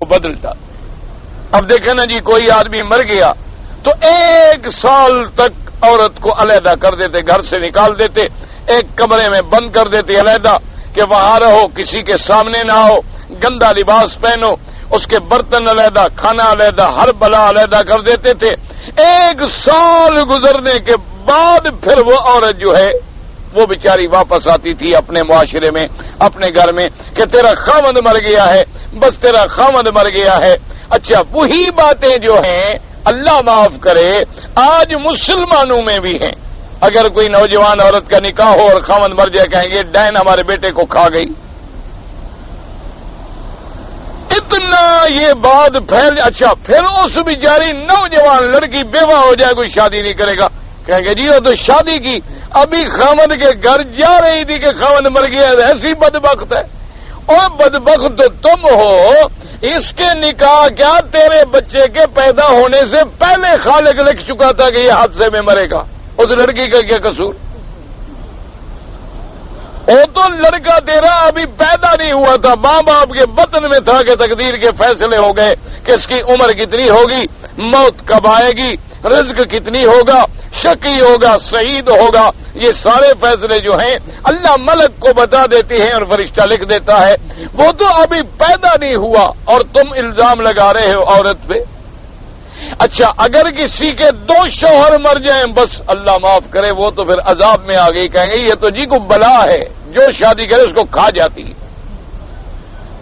بدلتا۔ اب دیکھیں نا جی، کوئی آدمی مر گیا تو 1 سال تک عورت کو علیحدہ کر دیتے، گھر سے نکال دیتے، ایک کمرے میں بند کر دیتے علیحدہ کہ وہاں رہو، کسی کے سامنے نہ آؤ، گندا لباس پہنو، اس کے برتن علیحدہ، کھانا علیحدہ، ہر بلا علیحدہ کر دیتے تھے۔ 1 سال گزرنے کے بعد پھر وہ عورت جو ہے وہ بیچاری واپس آتی تھی اپنے معاشرے میں، اپنے گھر میں، کہ تیرا خاوند مر گیا ہے، بس تیرا خاوند مر گیا ہے۔ اچھا، وہی باتیں جو ہیں اللہ معاف کرے آج مسلمانوں میں بھی ہیں۔ اگر کوئی نوجوان عورت کا نکاح ہو اور خاوند مر جائے، کہیں گے ڈین ہمارے بیٹے کو کھا گئی۔ اتنا یہ بات پھیل۔ اچھا، پھر اس بیچاری نوجوان لڑکی بیوہ ہو جائے، کوئی شادی نہیں کرے گا، کہیں گے جی وہ تو شادی کی، ابھی خاوند کے گھر جا رہی تھی کہ خاوند مر گیا، ایسی بدبخت ہے۔ اور بدبخت تو تم ہو، اس کے نکاح کیا تیرے بچے کے پیدا ہونے سے پہلے خالق لکھ چکا تھا کہ یہ حادثے میں مرے گا، اس لڑکی کا کیا قصور؟ وہ تو لڑکا تیرا ابھی پیدا نہیں ہوا تھا، ماں باپ کے بطن میں تھا کہ تقدیر کے فیصلے ہو گئے کہ اس کی عمر کتنی ہوگی، موت کب آئے گی، رزق کتنی ہوگا، شقی ہوگا، سعید ہوگا، یہ سارے فیصلے جو ہیں اللہ ملک کو بتا دیتے ہیں اور فرشتہ لکھ دیتا ہے۔ وہ تو ابھی پیدا نہیں ہوا اور تم الزام لگا رہے ہو عورت پہ۔ اچھا، اگر کسی کے 2 شوہر مر جائیں، بس اللہ معاف کرے وہ تو پھر عذاب میں آ گئی، کہیں گے یہ تو جی کو بلا ہے، جو شادی کرے اس کو کھا جاتی ہے۔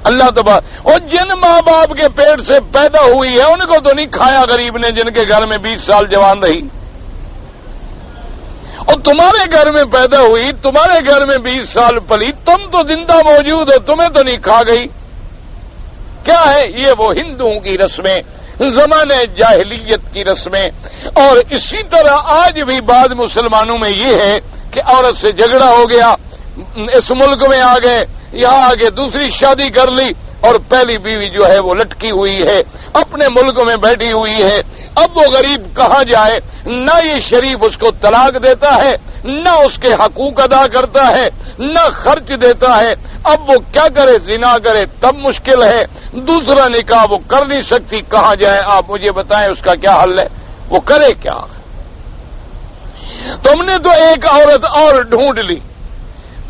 اللہ تبارک، اور جن ماں باپ کے پیٹ سے پیدا ہوئی ہے ان کو تو نہیں کھایا غریب نے، جن کے گھر میں 20 سال جوان رہی، اور تمہارے گھر میں پیدا ہوئی، تمہارے گھر میں 20 سال پلی، تم تو زندہ موجود ہو، تمہیں تو نہیں کھا گئی۔ کیا ہے یہ؟ وہ ہندوؤں کی رسمیں، زمانے جاہلیت کی رسمیں۔ اور اسی طرح آج بھی بعض مسلمانوں میں یہ ہے کہ عورت سے جھگڑا ہو گیا، اس ملک میں آ گئے، یہاں آگے دوسری شادی کر لی، اور پہلی بیوی جو ہے وہ لٹکی ہوئی ہے، اپنے ملک میں بیٹھی ہوئی ہے۔ اب وہ غریب کہاں جائے؟ نہ یہ شریف اس کو طلاق دیتا ہے، نہ اس کے حقوق ادا کرتا ہے، نہ خرچ دیتا ہے۔ اب وہ کیا کرے؟ زنا کرے تب مشکل ہے، دوسرا نکاح وہ کر نہیں سکتی، کہاں جائے؟ آپ مجھے بتائیں اس کا کیا حل ہے؟ وہ کرے کیا؟ تم نے تو ایک عورت اور ڈھونڈ لی،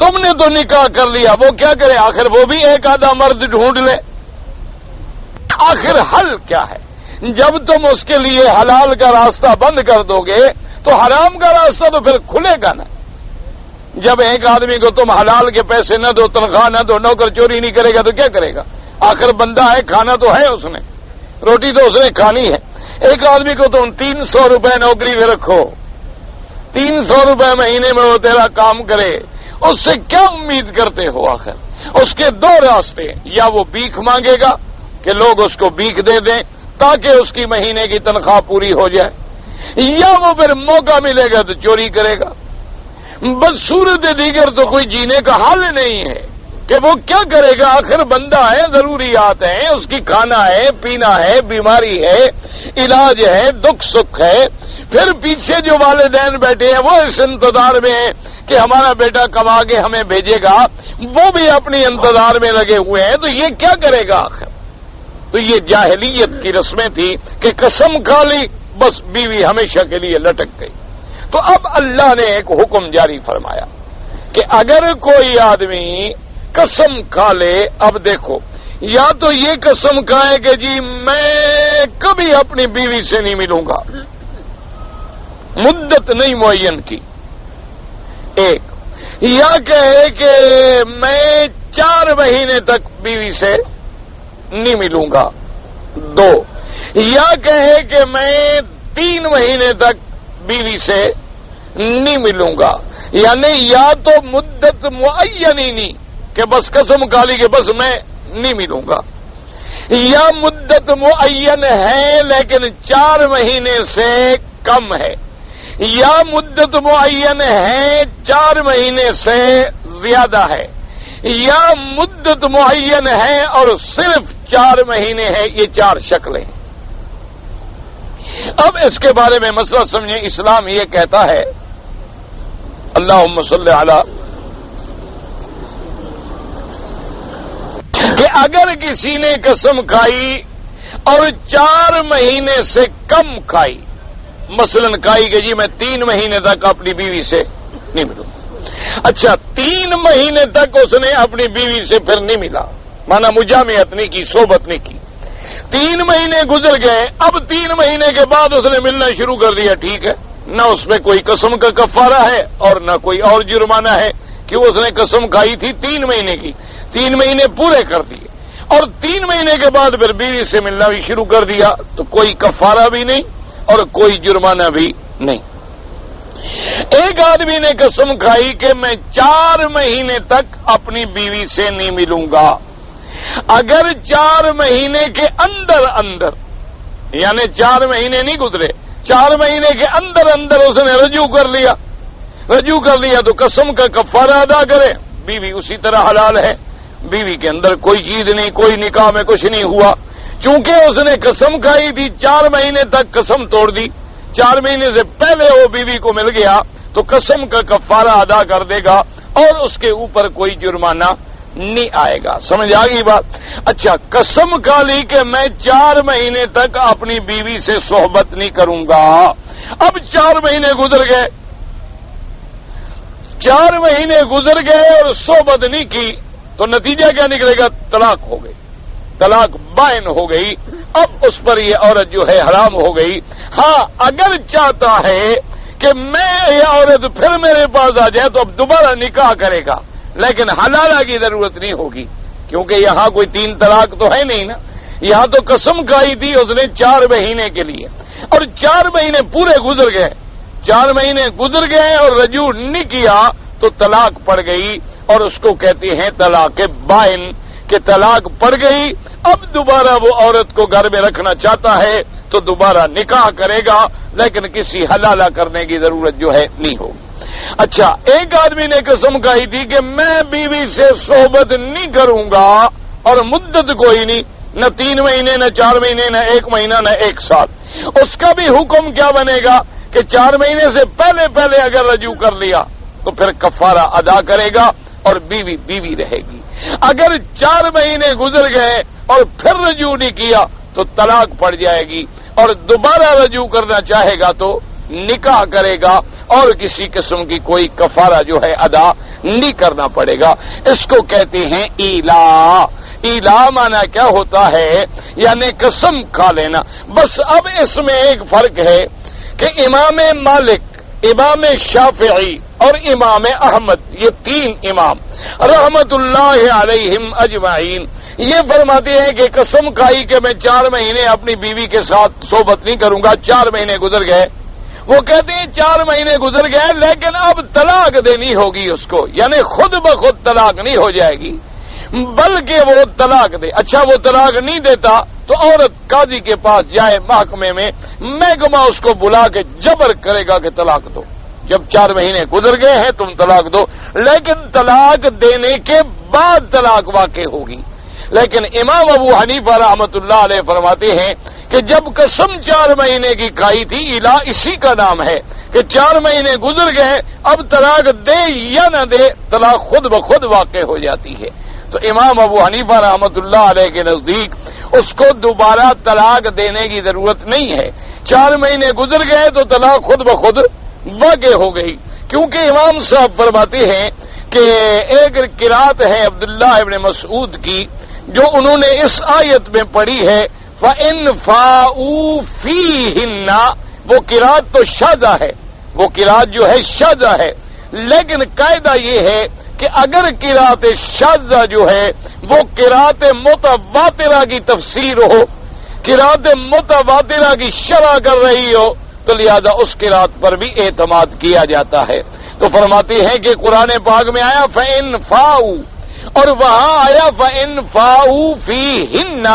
تم نے تو نکاح کر لیا، وہ کیا کرے؟ آخر وہ بھی ایک آدھا مرد ڈھونڈ لے۔ آخر حل کیا ہے؟ جب تم اس کے لیے حلال کا راستہ بند کر دو گے تو حرام کا راستہ تو پھر کھلے گا نا۔ جب ایک آدمی کو تم حلال کے پیسے نہ دو، تنخواہ نہ دو، نوکر چوری نہیں کرے گا تو کیا کرے گا؟ آخر بندہ ہے، کھانا تو ہے، اس نے روٹی تو اس نے کھانی ہے۔ ایک آدمی کو تم 300 روپے نوکری میں رکھو، 300 روپے مہینے میں وہ تیرا کام کرے، اس سے کیا امید کرتے ہو؟ آخر اس کے 2 راستے، یا وہ بھیک مانگے گا کہ لوگ اس کو بھیک دے دیں تاکہ اس کی مہینے کی تنخواہ پوری ہو جائے، یا وہ پھر موقع ملے گا تو چوری کرے گا۔ بس صورت دیگر تو کوئی جینے کا حال نہیں ہے کہ وہ کیا کرے گا. آخر بندہ ہے, ضروریات ہیں, اس کی کھانا ہے, پینا ہے, بیماری ہے, علاج ہے, دکھ سکھ ہے. پھر پیچھے جو والدین بیٹھے ہیں وہ اس انتظار میں ہیں کہ ہمارا بیٹا کما کے ہمیں بھیجے گا, وہ بھی اپنی انتظار میں لگے ہوئے ہیں. تو یہ کیا کرے گا آخر؟ تو یہ جاہلیت کی رسمیں تھی کہ قسم کھا لی, بس بیوی ہمیشہ کے لیے لٹک گئی. تو اب اللہ نے ایک حکم جاری فرمایا کہ اگر کوئی آدمی قسم کھا لے, اب دیکھو, یا تو یہ قسم کھائے کہ جی میں کبھی اپنی بیوی سے نہیں ملوں گا, مدت نہیں معین کی, ایک, یا کہے کہ میں 4 مہینے تک بیوی سے نہیں ملوں گا, 2, یا کہے کہ میں 3 مہینے تک بیوی سے نہیں ملوں گا. یعنی یا تو مدت معین ہی نہیں کہ بس قسم کھا لی کہ بس میں نہیں ملوں گا, یا مدت معین ہے لیکن 4 مہینے سے کم ہے, یا مدت معین ہے 4 مہینے سے زیادہ ہے, یا مدت معین ہے اور صرف 4 مہینے ہے. یہ 4 شکلیں ہیں. اب اس کے بارے میں مسئلہ سمجھیں. اسلام یہ کہتا ہے, اللہم صلی علی, کہ اگر کسی نے قسم کھائی اور 4 مہینے سے کم کھائی, مثلا کھائی کہ جی میں 3 مہینے تک اپنی بیوی سے نہیں ملوں. اچھا, 3 مہینے تک اس نے اپنی بیوی سے پھر نہیں ملا, مانا مجامعت نہیں کی, صحبت نہیں کی. 3 مہینے گزر گئے, اب 3 مہینے کے بعد اس نے ملنا شروع کر دیا. ٹھیک ہے, نہ اس میں کوئی قسم کا کفارہ ہے اور نہ کوئی اور جرمانہ ہے کہ اس نے قسم کھائی تھی 3 مہینے کی, 3 مہینے پورے کر دیے اور 3 مہینے کے بعد پھر بیوی سے ملنا بھی شروع کر دیا. تو کوئی کفارہ بھی نہیں اور کوئی جرمانہ بھی نہیں. ایک آدمی نے قسم کھائی کہ میں 4 مہینے تک اپنی بیوی سے نہیں ملوں گا. اگر 4 مہینے کے اندر یعنی 4 مہینے نہیں گزرے, 4 مہینے کے اندر اس نے رجوع کر لیا تو قسم کا کفارہ ادا کرے. بیوی اسی طرح حلال ہے, بیوی کے اندر کوئی چیز نہیں, کوئی نکاح میں کچھ نہیں ہوا. چونکہ اس نے قسم کھائی تھی 4 مہینے تک قسم توڑ دی, 4 مہینے سے پہلے وہ بیوی کو مل گیا تو قسم کا کفارہ ادا کر دے گا اور اس کے اوپر کوئی جرمانہ نہیں آئے گا. سمجھ آ گئی بات؟ اچھا, قسم کھا لی کہ میں 4 مہینے تک اپنی بیوی سے صحبت نہیں کروں گا. اب 4 مہینے گزر گئے, 4 مہینے گزر گئے اور صحبت نہیں کی تو نتیجہ کیا نکلے گا؟ طلاق ہو گئی, طلاق بائن ہو گئی. اب اس پر یہ عورت جو ہے حرام ہو گئی. ہاں, اگر چاہتا ہے کہ میں یہ عورت پھر میرے پاس آ جائے تو اب دوبارہ نکاح کرے گا, لیکن حلالہ کی ضرورت نہیں ہوگی کیونکہ یہاں کوئی 3 طلاق تو ہے نہیں نا. یہاں تو قسم کھائی تھی اس نے 4 مہینے کے لیے اور 4 مہینے پورے گزر گئے, 4 مہینے گزر گئے اور رجوع نہیں کیا تو طلاق پڑ گئی اور اس کو کہتے ہیں طلاق بائن, کہ طلاق پڑ گئی. اب دوبارہ وہ عورت کو گھر میں رکھنا چاہتا ہے تو دوبارہ نکاح کرے گا لیکن کسی حلالہ کرنے کی ضرورت جو ہے نہیں ہوگی. اچھا, ایک آدمی نے قسم کھائی تھی کہ میں بیوی سے صحبت نہیں کروں گا اور مدت کوئی نہیں, نہ 3 مہینے, نہ 4 مہینے, نہ 1 مہینہ, نہ 1 سال. اس کا بھی حکم کیا بنے گا کہ 4 مہینے سے پہلے اگر رجوع کر لیا تو پھر کفارہ ادا کرے گا اور بیوی رہے گی. اگر 4 مہینے گزر گئے اور پھر رجوع نہیں کیا تو طلاق پڑ جائے گی اور دوبارہ رجوع کرنا چاہے گا تو نکاح کرے گا اور کسی قسم کی کوئی کفارہ جو ہے ادا نہیں کرنا پڑے گا. اس کو کہتے ہیں ایلا. ایلا مانا کیا ہوتا ہے؟ یعنی قسم کھا لینا. بس اب اس میں ایک فرق ہے کہ امام مالک, امام شافعی اور امام احمد, یہ 3 امام رحمت اللہ علیہم اجمعین یہ فرماتے ہیں کہ قسم کھائی کہ میں 4 مہینے اپنی بیوی کے ساتھ صحبت نہیں کروں گا. 4 مہینے گزر گئے, وہ کہتے ہیں 4 مہینے گزر گئے لیکن اب طلاق دینی ہوگی اس کو, یعنی خود بخود طلاق نہیں ہو جائے گی بلکہ وہ طلاق دے. اچھا, وہ طلاق نہیں دیتا تو عورت قاضی کے پاس جائے, محکمے میں محکمہ اس کو بلا کے جبر کرے گا کہ طلاق دو. جب 4 مہینے گزر گئے ہیں تم طلاق دو، لیکن طلاق دینے کے بعد طلاق واقع ہوگی۔ لیکن امام ابو حنیفہ رحمۃ اللہ علیہ فرماتے ہیں کہ جب قسم 4 مہینے کی کھائی تھی، الہ اسی کا نام ہے کہ 4 مہینے گزر گئے، اب طلاق دے یا نہ دے طلاق خود بخود واقع ہو جاتی ہے۔ تو امام ابو حنیفہ رحمۃ اللہ علیہ کے نزدیک اس کو دوبارہ طلاق دینے کی ضرورت نہیں ہے، 4 مہینے گزر گئے تو طلاق خود بخود واقع ہو گئی، کیونکہ امام صاحب فرماتے ہیں کہ ایک قرات ہے عبداللہ ابن مسعود کی جو انہوں نے اس آیت میں پڑھی ہے، فَإِنْ فَاؤُوا فِيهِنَّ، وہ قرات تو شاذہ ہے، وہ قرات جو ہے شاذہ ہے، لیکن قاعدہ یہ ہے کہ اگر قرات شاذہ جو ہے وہ قرات متواترہ کی تفسیر ہو، قرات متواترہ کی شرح کر رہی ہو، تو لہذا اس قرات پر بھی اعتماد کیا جاتا ہے۔ تو فرماتے ہیں کہ قرآن پاک میں آیا فَإِنْ فَاؤُوا، اور وہاں آیا فَإِنْ فَاؤُوا فِيهِنَّ،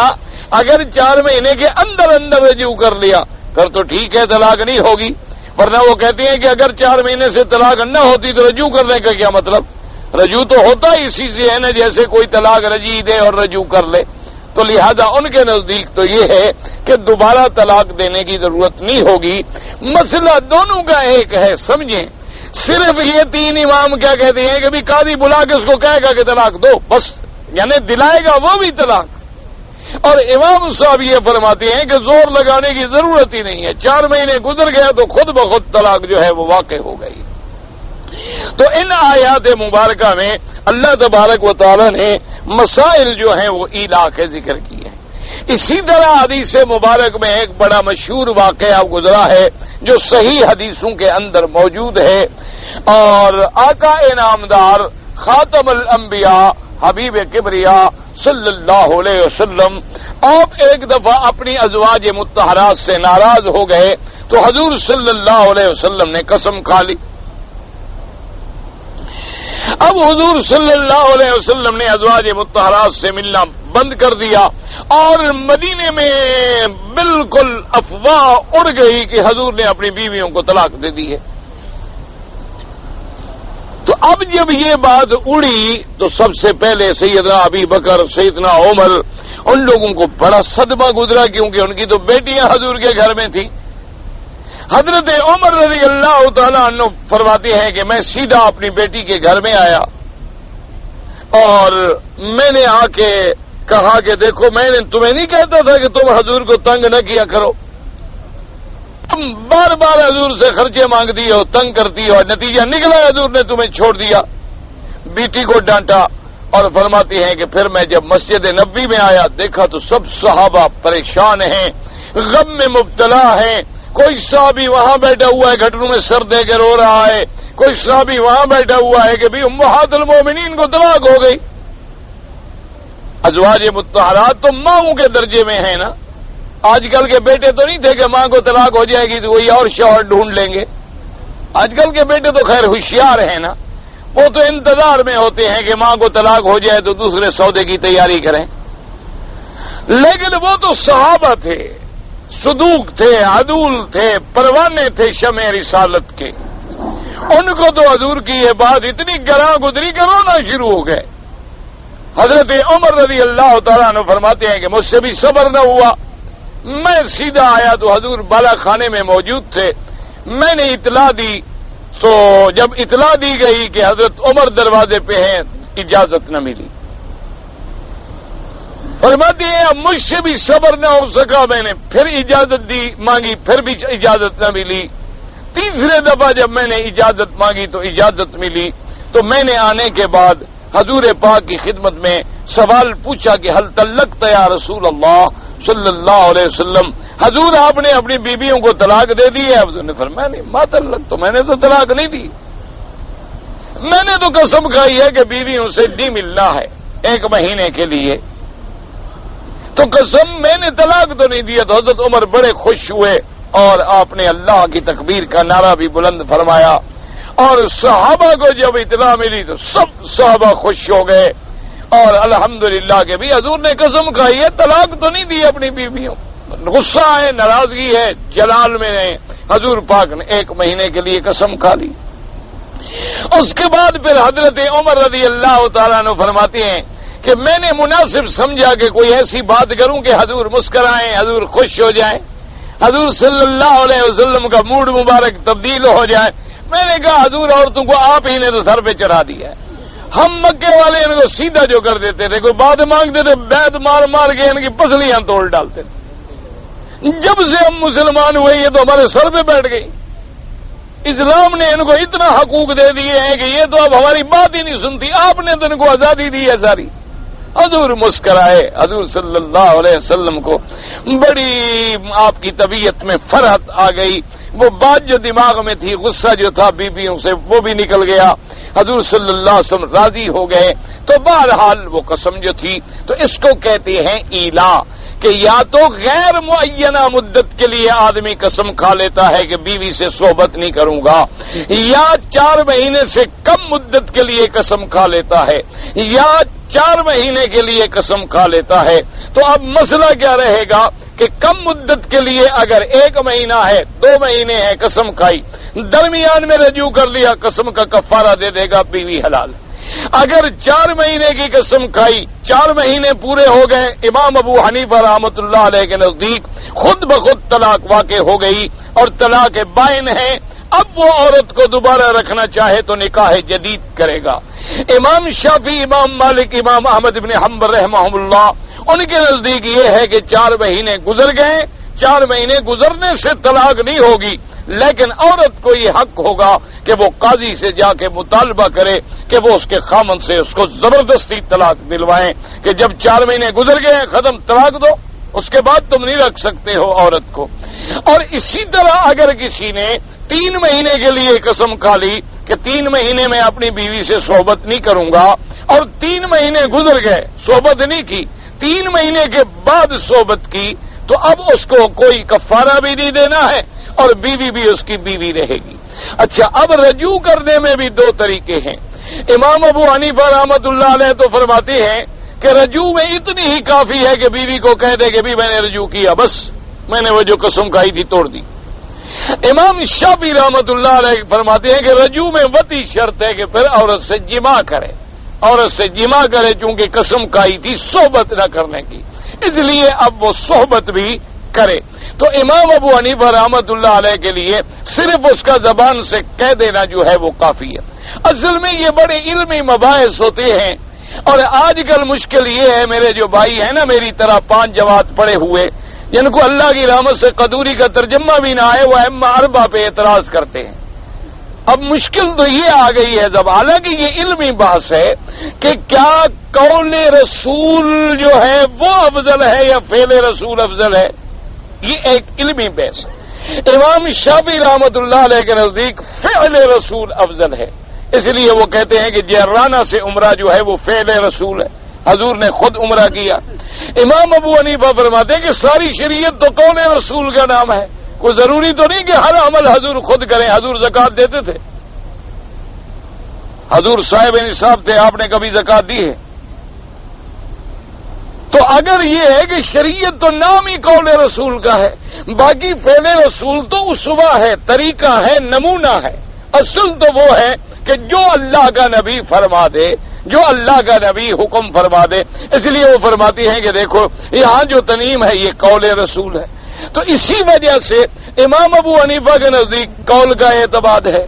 اگر 4 مہینے کے اندر اندر رجوع کر لیا پھر تو ٹھیک ہے، طلاق نہیں ہوگی، ورنہ وہ کہتے ہیں کہ اگر 4 مہینے سے طلاق نہ ہوتی تو رجوع کرنے کا کیا مطلب؟ رجوع تو ہوتا ہی اسی سے ہے نا، جیسے کوئی طلاق رجیع دے اور رجوع کر لے۔ تو لہذا ان کے نزدیک تو یہ ہے کہ دوبارہ طلاق دینے کی ضرورت نہیں ہوگی۔ مسئلہ دونوں کا ایک ہے، سمجھیں، صرف یہ 3 امام کیا کہتے ہیں کہ بھی قاضی بلا کے اس کو کہے گا کہ طلاق دو، بس، یعنی دلائے گا وہ بھی طلاق۔ اور امام صاحب یہ فرماتے ہیں کہ زور لگانے کی ضرورت ہی نہیں ہے، 4 مہینے گزر گیا تو خود بخود طلاق جو ہے وہ واقع ہو گئی۔ تو ان آیات مبارکہ میں اللہ تبارک و تعالی نے مسائل جو ہیں وہ ایلا کے ذکر کیے ہیں۔ اسی طرح حدیث مبارک میں ایک بڑا مشہور واقعہ گزرا ہے جو صحیح حدیثوں کے اندر موجود ہے، اور آقا انعامدار خاتم الانبیاء حبیب کبریا صلی اللہ علیہ وسلم آپ ایک دفعہ اپنی ازواج مطہرات سے ناراض ہو گئے تو حضور صلی اللہ علیہ وسلم نے قسم کھا لی۔ اب حضور صلی اللہ علیہ وسلم نے ازواج مطہرات سے ملنا بند کر دیا، اور مدینے میں بالکل افواہ اڑ گئی کہ حضور نے اپنی بیویوں کو طلاق دے دی ہے۔ تو اب جب یہ بات اڑی تو سب سے پہلے سیدنا ابی بکر، سیدنا عمر، ان لوگوں کو بڑا صدمہ گزرا، کیونکہ ان کی تو بیٹیاں حضور کے گھر میں تھیں۔ حضرت عمر رضی اللہ تعالیٰ عنہ فرماتے ہیں کہ میں سیدھا اپنی بیٹی کے گھر میں آیا اور میں نے آ کے کہا کہ دیکھو، میں نے تمہیں نہیں کہتا تھا کہ تم حضور کو تنگ نہ کیا کرو، تم بار بار حضور سے خرچے مانگتی ہو، تنگ کرتی ہو، نتیجہ نکلا حضور نے تمہیں چھوڑ دیا۔ بیٹی کو ڈانٹا، اور فرماتے ہیں کہ پھر میں جب مسجد نبوی میں آیا دیکھا تو سب صحابہ پریشان ہیں، غم میں مبتلا ہیں، کوئی صحابی وہاں بیٹھا ہوا ہے گھٹنوں میں سر دے کے رو رہا ہے، کوئی صحابی وہاں بیٹھا ہوا ہے کہ بھی امہات المومنین کو طلاق ہو گئی۔ ازواج مطہرات تو ماؤں کے درجے میں ہیں نا، آج کل کے بیٹے تو نہیں تھے کہ ماں کو طلاق ہو جائے گی تو کوئی اور شوہر ڈھونڈ لیں گے، آج کل کے بیٹے تو خیر ہوشیار ہیں نا، وہ تو انتظار میں ہوتے ہیں کہ ماں کو طلاق ہو جائے تو دوسرے سودے کی تیاری کریں۔ لیکن وہ تو صحابہ تھے، صدوق تھے، عدول تھے، پروانے تھے شمع رسالت کے، ان کو تو حضور کی یہ بات اتنی گراں گزری کہ رونا شروع ہو گئے۔ حضرت عمر رضی اللہ تعالیٰ عنہ فرماتے ہیں کہ مجھ سے بھی صبر نہ ہوا، میں سیدھا آیا تو حضور بالا خانے میں موجود تھے، میں نے اطلاع دی، تو جب اطلاع دی گئی کہ حضرت عمر دروازے پہ ہیں اجازت نہ ملی۔ فرماتے ہیں اب مجھ سے بھی صبر نہ ہو سکا، میں نے پھر اجازت دی مانگی، پھر بھی اجازت نہ ملی۔ تیسرے دفعہ جب میں نے اجازت مانگی تو اجازت ملی، تو میں نے آنے کے بعد حضور پاک کی خدمت میں سوال پوچھا کہ حل طلقت یا رسول اللہ صلی اللہ علیہ وسلم، حضور آپ نے اپنی بیویوں کو طلاق دے دی ہے؟ حضور نے فرمایا نہیں، ما طلق، تو میں نے تو طلاق نہیں دی، میں نے تو قسم کھائی ہے کہ بیویوں سے نہیں ملنا ہے 1 مہینے کے لیے، تو قسم میں نے طلاق تو نہیں دیا۔ تو حضرت عمر بڑے خوش ہوئے اور آپ نے اللہ کی تکبیر کا نعرہ بھی بلند فرمایا، اور صحابہ کو جب اطلاع ملی تو سب صحابہ خوش ہو گئے، اور الحمدللہ کہ بھی حضور نے قسم کھائی ہے طلاق تو نہیں دی اپنی بیویوں، غصہ ہے، ناراضگی ہے، جلال میں حضور پاک نے 1 مہینے کے لیے قسم کھا لی۔ اس کے بعد پھر حضرت عمر رضی اللہ تعالیٰ عنہ فرماتے ہیں کہ میں نے مناسب سمجھا کہ کوئی ایسی بات کروں کہ حضور مسکرائیں، حضور خوش ہو جائیں، حضور صلی اللہ علیہ وسلم کا موڈ مبارک تبدیل ہو جائے۔ میں نے کہا حضور عورتوں کو آپ ہی نے تو سر پہ چڑھا دیا ہے، ہم مکے والے ان کو سیدھا جو کر دیتے تھے، کوئی بات مانگتے تھے بیت مار مار کے ان کی پسلیاں توڑ ڈالتے تھے۔ جب سے ہم مسلمان ہوئے یہ تو ہمارے سر پہ بیٹھ گئی۔ اسلام نے ان کو اتنا حقوق دے دیے ہیں کہ یہ تو اب ہماری بات ہی نہیں سنتی، آپ نے تو ان کو آزادی دی ہے ساری۔ حضور مسکرائے، حضور صلی اللہ علیہ وسلم کو بڑی آپ کی طبیعت میں فرحت آ گئی، وہ بات جو دماغ میں تھی، غصہ جو تھا بیویوں سے وہ بھی نکل گیا، حضور صلی اللہ علیہ وسلم راضی ہو گئے۔ تو بہرحال وہ قسم جو تھی تو اس کو کہتے ہیں ایلا، کہ یا تو غیر معینہ مدت کے لیے آدمی قسم کھا لیتا ہے کہ بیوی سے صحبت نہیں کروں گا، یا 4 مہینے سے کم مدت کے لیے قسم کھا لیتا ہے، یا 4 مہینے کے لیے قسم کھا لیتا ہے۔ تو اب مسئلہ کیا رہے گا کہ کم مدت کے لیے اگر 1 مہینہ ہے، 2 مہینے ہے قسم کھائی، درمیان میں رجوع کر لیا، قسم کا کفارہ دے دے گا، بیوی حلال۔ اگر 4 مہینے کی قسم کھائی، 4 مہینے پورے ہو گئے، امام ابو حنیفہ رحمۃ اللہ علیہ کے نزدیک خود بخود طلاق واقع ہو گئی اور طلاق بائن ہے۔ اب وہ عورت کو دوبارہ رکھنا چاہے تو نکاح جدید کرے گا۔ امام شافعی، امام مالک، امام احمد بن حنبل رحمہ اللہ، ان کے نزدیک یہ ہے کہ 4 مہینے گزر گئے، 4 مہینے گزرنے سے طلاق نہیں ہوگی، لیکن عورت کو یہ حق ہوگا کہ وہ قاضی سے جا کے مطالبہ کرے کہ وہ اس کے خامن سے اس کو زبردستی طلاق دلوائیں کہ جب 4 مہینے گزر گئے ختم، طلاق دو، اس کے بعد تم نہیں رکھ سکتے ہو عورت کو۔ اور اسی طرح اگر کسی نے 3 مہینے کے لیے قسم کھا لی کہ 3 مہینے میں اپنی بیوی سے صحبت نہیں کروں گا، اور 3 مہینے گزر گئے صحبت نہیں کی، 3 مہینے کے بعد صحبت کی، تو اب اس کو کوئی کفارہ بھی نہیں دینا ہے اور بیوی بھی اس کی بیوی رہے گی۔ اچھا، اب رجوع کرنے میں بھی 2 طریقے ہیں۔ امام ابو حنیفہ رحمۃ اللہ علیہ تو فرماتے ہیں کہ رجوع میں اتنی ہی کافی ہے کہ بیوی کو کہہ دے کہ بھی میں نے رجوع کیا، بس میں نے وہ جو قسم کھائی تھی توڑ دی۔ امام شافعی رحمۃ اللہ علیہ فرماتے ہیں کہ رجوع میں وطی شرط ہے کہ پھر عورت سے جمع کرے، عورت سے جمع کرے، چونکہ قسم کھائی تھی صحبت نہ کرنے کی، اس لیے اب وہ صحبت بھی کرے۔ تو امام ابو حنیفہ رحمۃ اللہ علیہ کے لیے صرف اس کا زبان سے کہہ دینا جو ہے وہ کافی ہے۔ اصل میں یہ بڑے علمی مباحث ہوتے ہیں، اور آج کل مشکل یہ ہے، میرے جو بھائی ہیں نا میری طرح 5 جواد پڑے ہوئے، جن کو اللہ کی رحمت سے قدوری کا ترجمہ بھی نہ آئے، وہ ائمہ 4 پہ اعتراض کرتے ہیں۔ اب مشکل تو یہ آ گئی ہے جب، حالانکہ یہ علمی بحث ہے کہ کیا قول رسول جو ہے وہ افضل ہے یا فعل رسول افضل ہے، یہ ایک علمی بحث ہے۔ امام شافعی رحمۃ اللہ علیہ کے نزدیک فعل رسول افضل ہے، اس لیے وہ کہتے ہیں کہ جہرانہ سے عمرہ جو ہے وہ فعل رسول ہے، حضور نے خود عمرہ کیا۔ امام ابو حنیفہ فرماتے ہیں کہ ساری شریعت تو قول رسول کا نام ہے، کوئی ضروری تو نہیں کہ ہر عمل حضور خود کریں۔ حضور زکات دیتے تھے، حضور صاحب نصاب تھے، آپ نے کبھی زکات دی ہے؟ تو اگر یہ ہے کہ شریعت تو نام ہی قول رسول کا ہے، باقی فعل رسول تو اسوہ ہے، طریقہ ہے، نمونہ ہے، اصل تو وہ ہے کہ جو اللہ کا نبی فرما دے، جو اللہ کا نبی حکم فرما دے۔ اس لیے وہ فرماتی ہیں کہ دیکھو یہاں جو تنیم ہے یہ قول رسول ہے۔ تو اسی وجہ سے امام ابو حنیفہ کے نزدیک قول کا اعتبار ہے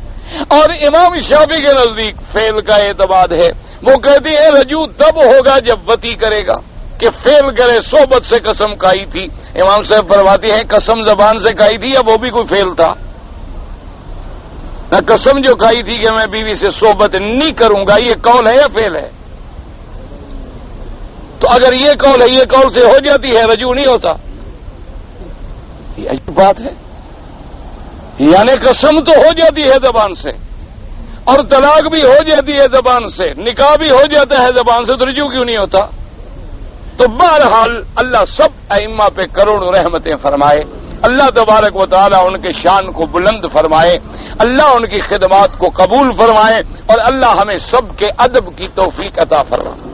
اور امام شافعی کے نزدیک فعل کا اعتبار ہے۔ وہ کہتے ہیں رجوع تب ہوگا جب وطی کرے گا، کہ فعل کرے، صحبت سے قسم کھائی تھی۔ امام صاحب فرماتے ہیں قسم زبان سے کھائی تھی یا وہ بھی کوئی فعل تھا؟ نہ قسم جو کھائی تھی کہ میں بیوی سے صحبت نہیں کروں گا، یہ قول ہے یا فعل ہے؟ تو اگر یہ قول ہے، یہ قول سے ہو جاتی ہے، رجوع نہیں ہوتا، یہ عجیب بات ہے۔ یعنی قسم تو ہو جاتی ہے زبان سے، اور طلاق بھی ہو جاتی ہے زبان سے، نکاح بھی ہو جاتا ہے زبان سے، تو رجوع کیوں نہیں ہوتا؟ تو بہرحال اللہ سب ائمہ پہ کروڑوں رحمتیں فرمائے، اللہ تبارک و تعالی ان کے شان کو بلند فرمائے، اللہ ان کی خدمات کو قبول فرمائے، اور اللہ ہمیں سب کے ادب کی توفیق عطا فرمائے۔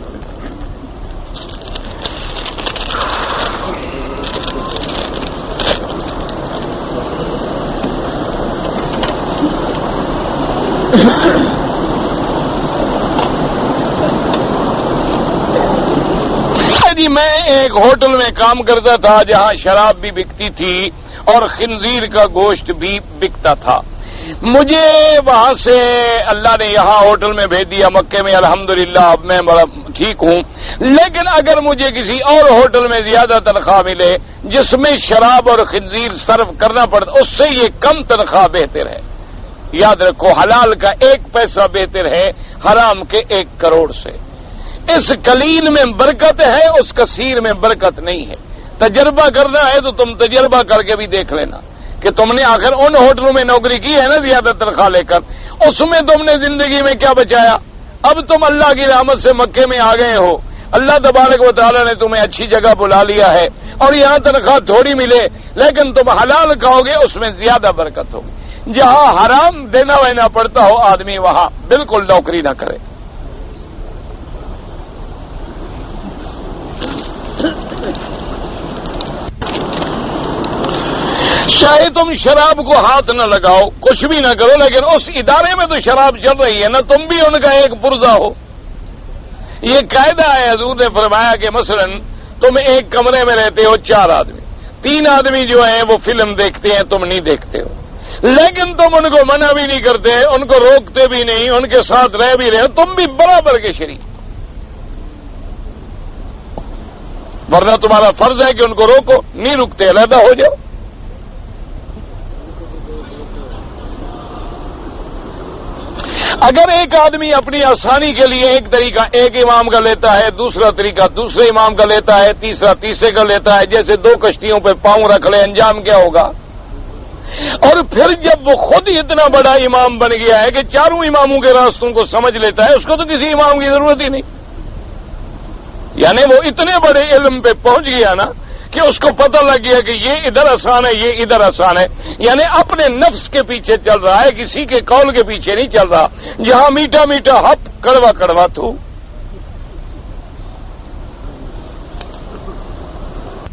ایک ہوٹل میں کام کرتا تھا جہاں شراب بھی بکتی تھی اور خنزیر کا گوشت بھی بکتا تھا. مجھے وہاں سے اللہ نے یہاں ہوٹل میں بھیج دیا مکے میں، الحمدللہ اب میں بڑا ٹھیک ہوں. لیکن اگر مجھے کسی اور ہوٹل میں زیادہ تنخواہ ملے جس میں شراب اور خنزیر سرو کرنا پڑتا، اس سے یہ کم تنخواہ بہتر ہے. یاد رکھو، حلال کا 1 پیسہ بہتر ہے حرام کے 1 کروڑ سے. اس قلیل میں برکت ہے، اس کثیر میں برکت نہیں ہے. تجربہ کرنا ہے تو تم تجربہ کر کے بھی دیکھ لینا کہ تم نے آخر ان ہوٹلوں میں نوکری کی ہے نا زیادہ تنخواہ لے کر، اس میں تم نے زندگی میں کیا بچایا؟ اب تم اللہ کی رحمت سے مکے میں آ گئے ہو، اللہ تبارک و تعالی نے تمہیں اچھی جگہ بلا لیا ہے اور یہاں تنخواہ تھوڑی ملے لیکن تم حلال کھاؤ گے، اس میں زیادہ برکت ہوگی. جہاں حرام دینا وینا پڑتا ہو آدمی وہاں بالکل نوکری نہ کرے. چاہے تم شراب کو ہاتھ نہ لگاؤ، کچھ بھی نہ کرو، لیکن اس ادارے میں تو شراب چل رہی ہے نا، تم بھی ان کا ایک پرزہ ہو. یہ قاعدہ ہے، حضور نے فرمایا کہ مثلا تم ایک کمرے میں رہتے ہو 4 آدمی، 3 آدمی جو ہیں وہ فلم دیکھتے ہیں، تم نہیں دیکھتے ہو، لیکن تم ان کو منع بھی نہیں کرتے، ان کو روکتے بھی نہیں، ان کے ساتھ رہ بھی رہے، تم بھی برابر کے شریک. ورنہ تمہارا فرض ہے کہ ان کو روکو، نہیں رکتے علیحدہ ہو جاؤ. اگر ایک آدمی اپنی آسانی کے لیے ایک طریقہ ایک امام کا لیتا ہے، دوسرا طریقہ دوسرے امام کا لیتا ہے، تیسرا تیسرے کا لیتا ہے، جیسے 2 کشتیوں پہ پاؤں رکھ لے، انجام کیا ہوگا؟ اور پھر جب وہ خود اتنا بڑا امام بن گیا ہے کہ 4 اماموں کے راستوں کو سمجھ لیتا ہے، اس کو تو کسی امام کی ضرورت ہی نہیں. یعنی وہ اتنے بڑے علم پہ پہنچ گیا نا کہ اس کو پتہ لگ گیا کہ یہ ادھر آسان ہے، یہ ادھر آسان ہے. یعنی اپنے نفس کے پیچھے چل رہا ہے، کسی کے قول کے پیچھے نہیں چل رہا. جہاں میٹھا میٹھا ہپ، کڑوا کڑوا تھو.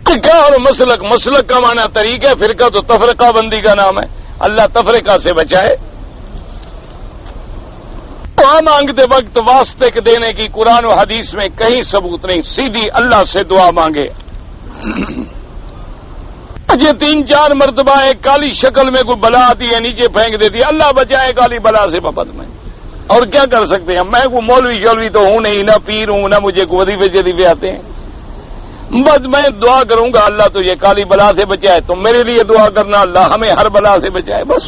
فرقہ اور مسلک کا معنی طریقہ، فرقہ تو تفرقہ بندی کا نام ہے. اللہ تفرقہ سے بچائے. دعا مانگتے وقت واسطے کے دینے کی قرآن و حدیث میں کہیں ثبوت نہیں. سیدھی اللہ سے دعا مانگے. مجھے 3-4 مرتبہ ایک کالی شکل میں کوئی بلا آتی ہے، نیچے پھینک دیتی ہے، اللہ بچائے کالی بلا سے بپت میں. اور کیا کر سکتے ہیں؟ میں کوئی مولوی شولوی تو ہوں نہیں، نہ پیر ہوں، نہ مجھے کوئی وظیفے شریفے آتے ہیں. بس میں دعا کروں گا اللہ تو یہ کالی بلا سے بچائے، تم میرے لیے دعا کرنا اللہ ہمیں ہر بلا سے بچائے. بس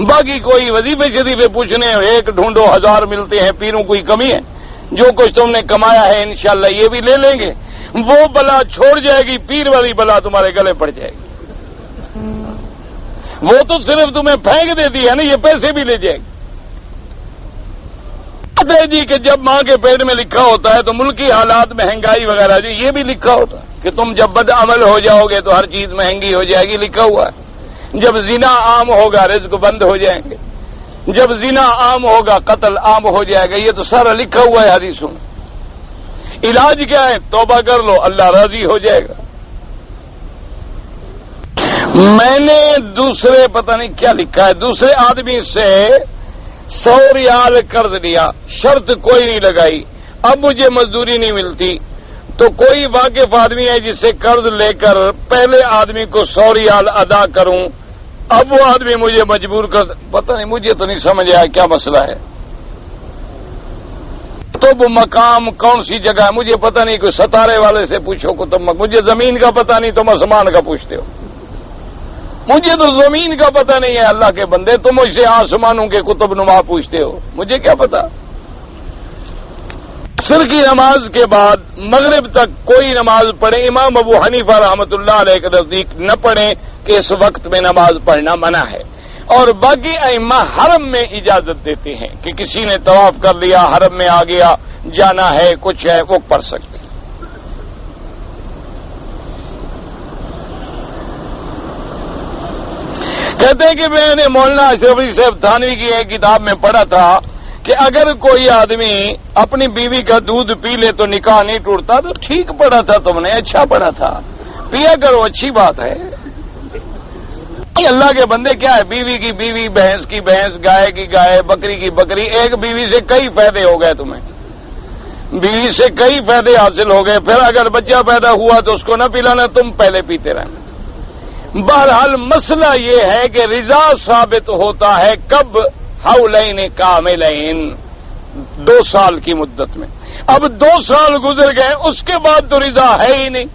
باقی کوئی وظیفے شریفے پوچھنے، 1 ڈھونڈو 1000 ملتے ہیں، پیروں کوئی کمی ہے؟ جو کچھ تم نے کمایا ہے انشاءاللہ یہ بھی لے لیں گے. وہ بلا چھوڑ جائے گی، پیر والی بلا تمہارے گلے پڑ جائے گی. وہ تو صرف تمہیں پھینک دیتی ہے نا، یہ پیسے بھی لے جائے گی. جی کہ جب ماں کے پیٹ میں لکھا ہوتا ہے تو ملکی حالات، مہنگائی وغیرہ جو یہ بھی لکھا ہوتا ہے کہ تم جب بد عمل ہو جاؤ گے تو ہر چیز مہنگی ہو جائے گی، لکھا ہوا ہے. جب زنا عام ہوگا رزق بند ہو جائیں گے، جب زنا عام ہوگا قتل عام ہو جائے گا. یہ تو سارا لکھا ہوا ہے حدیثوں میں. علاج کیا ہے؟ توبہ کر لو، اللہ راضی ہو جائے گا. میں نے دوسرے پتہ نہیں کیا لکھا ہے، دوسرے آدمی سے 100 ریال قرض لیا، شرط کوئی نہیں لگائی. اب مجھے مزدوری نہیں ملتی تو کوئی واقف آدمی ہے جس سے قرض لے کر پہلے آدمی کو 100 ریال ادا کروں. اب وہ آدمی مجھے مجبور کر، پتہ نہیں، مجھے تو نہیں سمجھ آیا کیا مسئلہ ہے. تو وہ مقام کون سی جگہ ہے مجھے پتہ نہیں. کوئی ستارے والے سے پوچھو کو تم، مجھے زمین کا پتہ نہیں، تم آسمان کا پوچھتے ہو. مجھے تو زمین کا پتہ نہیں ہے. اللہ کے بندے تم مجھ سے آسمانوں کے کتب نما پوچھتے ہو، مجھے کیا پتا. عصر کی نماز کے بعد مغرب تک کوئی نماز پڑھے، امام ابو حنیفہ رحمۃ اللہ علیہ کے نزدیک نہ پڑھیں کہ اس وقت میں نماز پڑھنا منع ہے. اور باقی ائمہ حرم میں اجازت دیتے ہیں کہ کسی نے طواف کر لیا، حرم میں آ گیا، جانا ہے، کچھ ہے، وہ پڑھ سکتے ہیں. کہتے ہیں کہ میں نے مولانا اشرف علی صاحب تھانوی کی ایک کتاب میں پڑھا تھا کہ اگر کوئی آدمی اپنی بیوی کا دودھ پی لے تو نکاح نہیں ٹوٹتا. تو ٹھیک پڑھا تھا تم نے، اچھا پڑھا تھا، پیا کرو، اچھی بات ہے. اللہ کے بندے کیا ہے، بیوی کی بیوی، بھینس کی بھینس، گائے کی گائے، بکری کی بکری، ایک بیوی سے کئی فائدے ہو گئے تمہیں. بیوی سے کئی فائدے حاصل ہو گئے، پھر اگر بچہ پیدا ہوا تو اس کو نہ پلانا، تم پہلے پیتے رہنا۔ بہرحال مسئلہ یہ ہے کہ رضا ثابت ہوتا ہے کب؟ حولین کاملین، 2 سال کی مدت میں۔ اب 2 سال گزر گئے، اس کے بعد تو رضا ہے ہی نہیں۔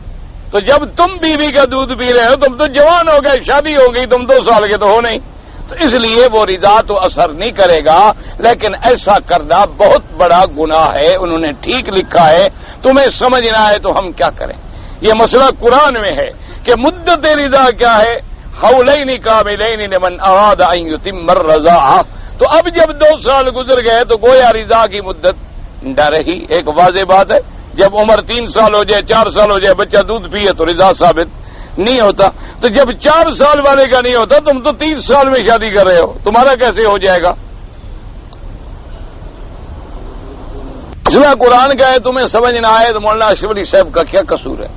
تو جب تم بیوی کا دودھ پی رہے ہو، تم تو جوان ہو گئے، شادی ہو گئی، تم 2 سال کے تو ہو نہیں، تو اس لیے وہ رضا تو اثر نہیں کرے گا۔ لیکن ایسا کرنا بہت بڑا گناہ ہے، انہوں نے ٹھیک لکھا ہے، تمہیں سمجھنا ہے تو ہم کیا کریں؟ یہ مسئلہ قرآن میں ہے کہ مدت رضا کیا ہے؟ حولین کاملین لمن اراد ان یتم الرضاعہ۔ تو اب جب 2 سال گزر گئے تو گویا رضا کی مدت نہ رہی۔ ایک واضح بات ہے، جب عمر 3 سال ہو جائے، 4 سال ہو جائے، بچہ دودھ پیے تو رضا ثابت نہیں ہوتا۔ تو جب 4 سال والے کا نہیں ہوتا، تم تو 30 سال میں شادی کر رہے ہو، تمہارا کیسے ہو جائے گا؟ مسئلہ قرآن کا ہے، تمہیں سمجھ نہ آئے تو مولانا اشرف علی صاحب کا کیا قصور ہے؟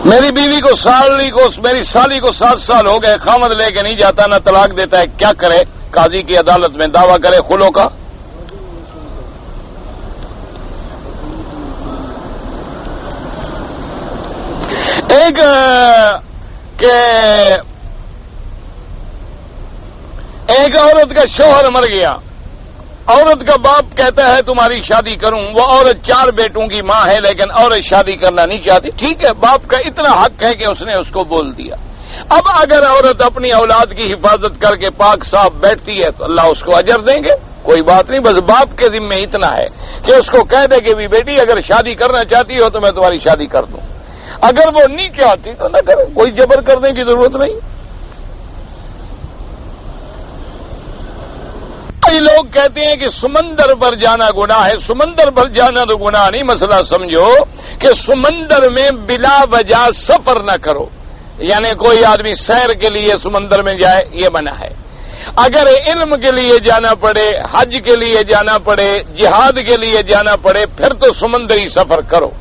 میری بیوی کو میری سالی کو 7 سال ہو گئے، خامد لے کے نہیں جاتا، نہ طلاق دیتا ہے، کیا کرے؟ قاضی کی عدالت میں دعویٰ کرے خلو کا؟ ایک عورت کا شوہر مر گیا، عورت کا باپ کہتا ہے تمہاری شادی کروں، وہ عورت 4 بیٹوں کی ماں ہے لیکن عورت شادی کرنا نہیں چاہتی، ٹھیک ہے، باپ کا اتنا حق ہے کہ اس نے اس کو بول دیا۔ اب اگر عورت اپنی اولاد کی حفاظت کر کے پاک صاف بیٹھتی ہے تو اللہ اس کو اجر دیں گے، کوئی بات نہیں، بس باپ کے ذمہ اتنا ہے کہ اس کو کہہ دے کہ بھی بیٹی اگر شادی کرنا چاہتی ہو تو میں تمہاری شادی کر دوں، اگر وہ نہیں چاہتی تو نہ کرے، کوئی جبر کرنے کی ضرورت نہیں۔ کئی لوگ کہتے ہیں کہ سمندر پر جانا گناہ ہے، سمندر پر جانا تو گناہ نہیں، مسئلہ سمجھو کہ سمندر میں بلا وجہ سفر نہ کرو، یعنی کوئی آدمی سیر کے لیے سمندر میں جائے یہ منع ہے۔ اگر علم کے لیے جانا پڑے، حج کے لیے جانا پڑے، جہاد کے لیے جانا پڑے، پھر تو سمندری سفر کرو،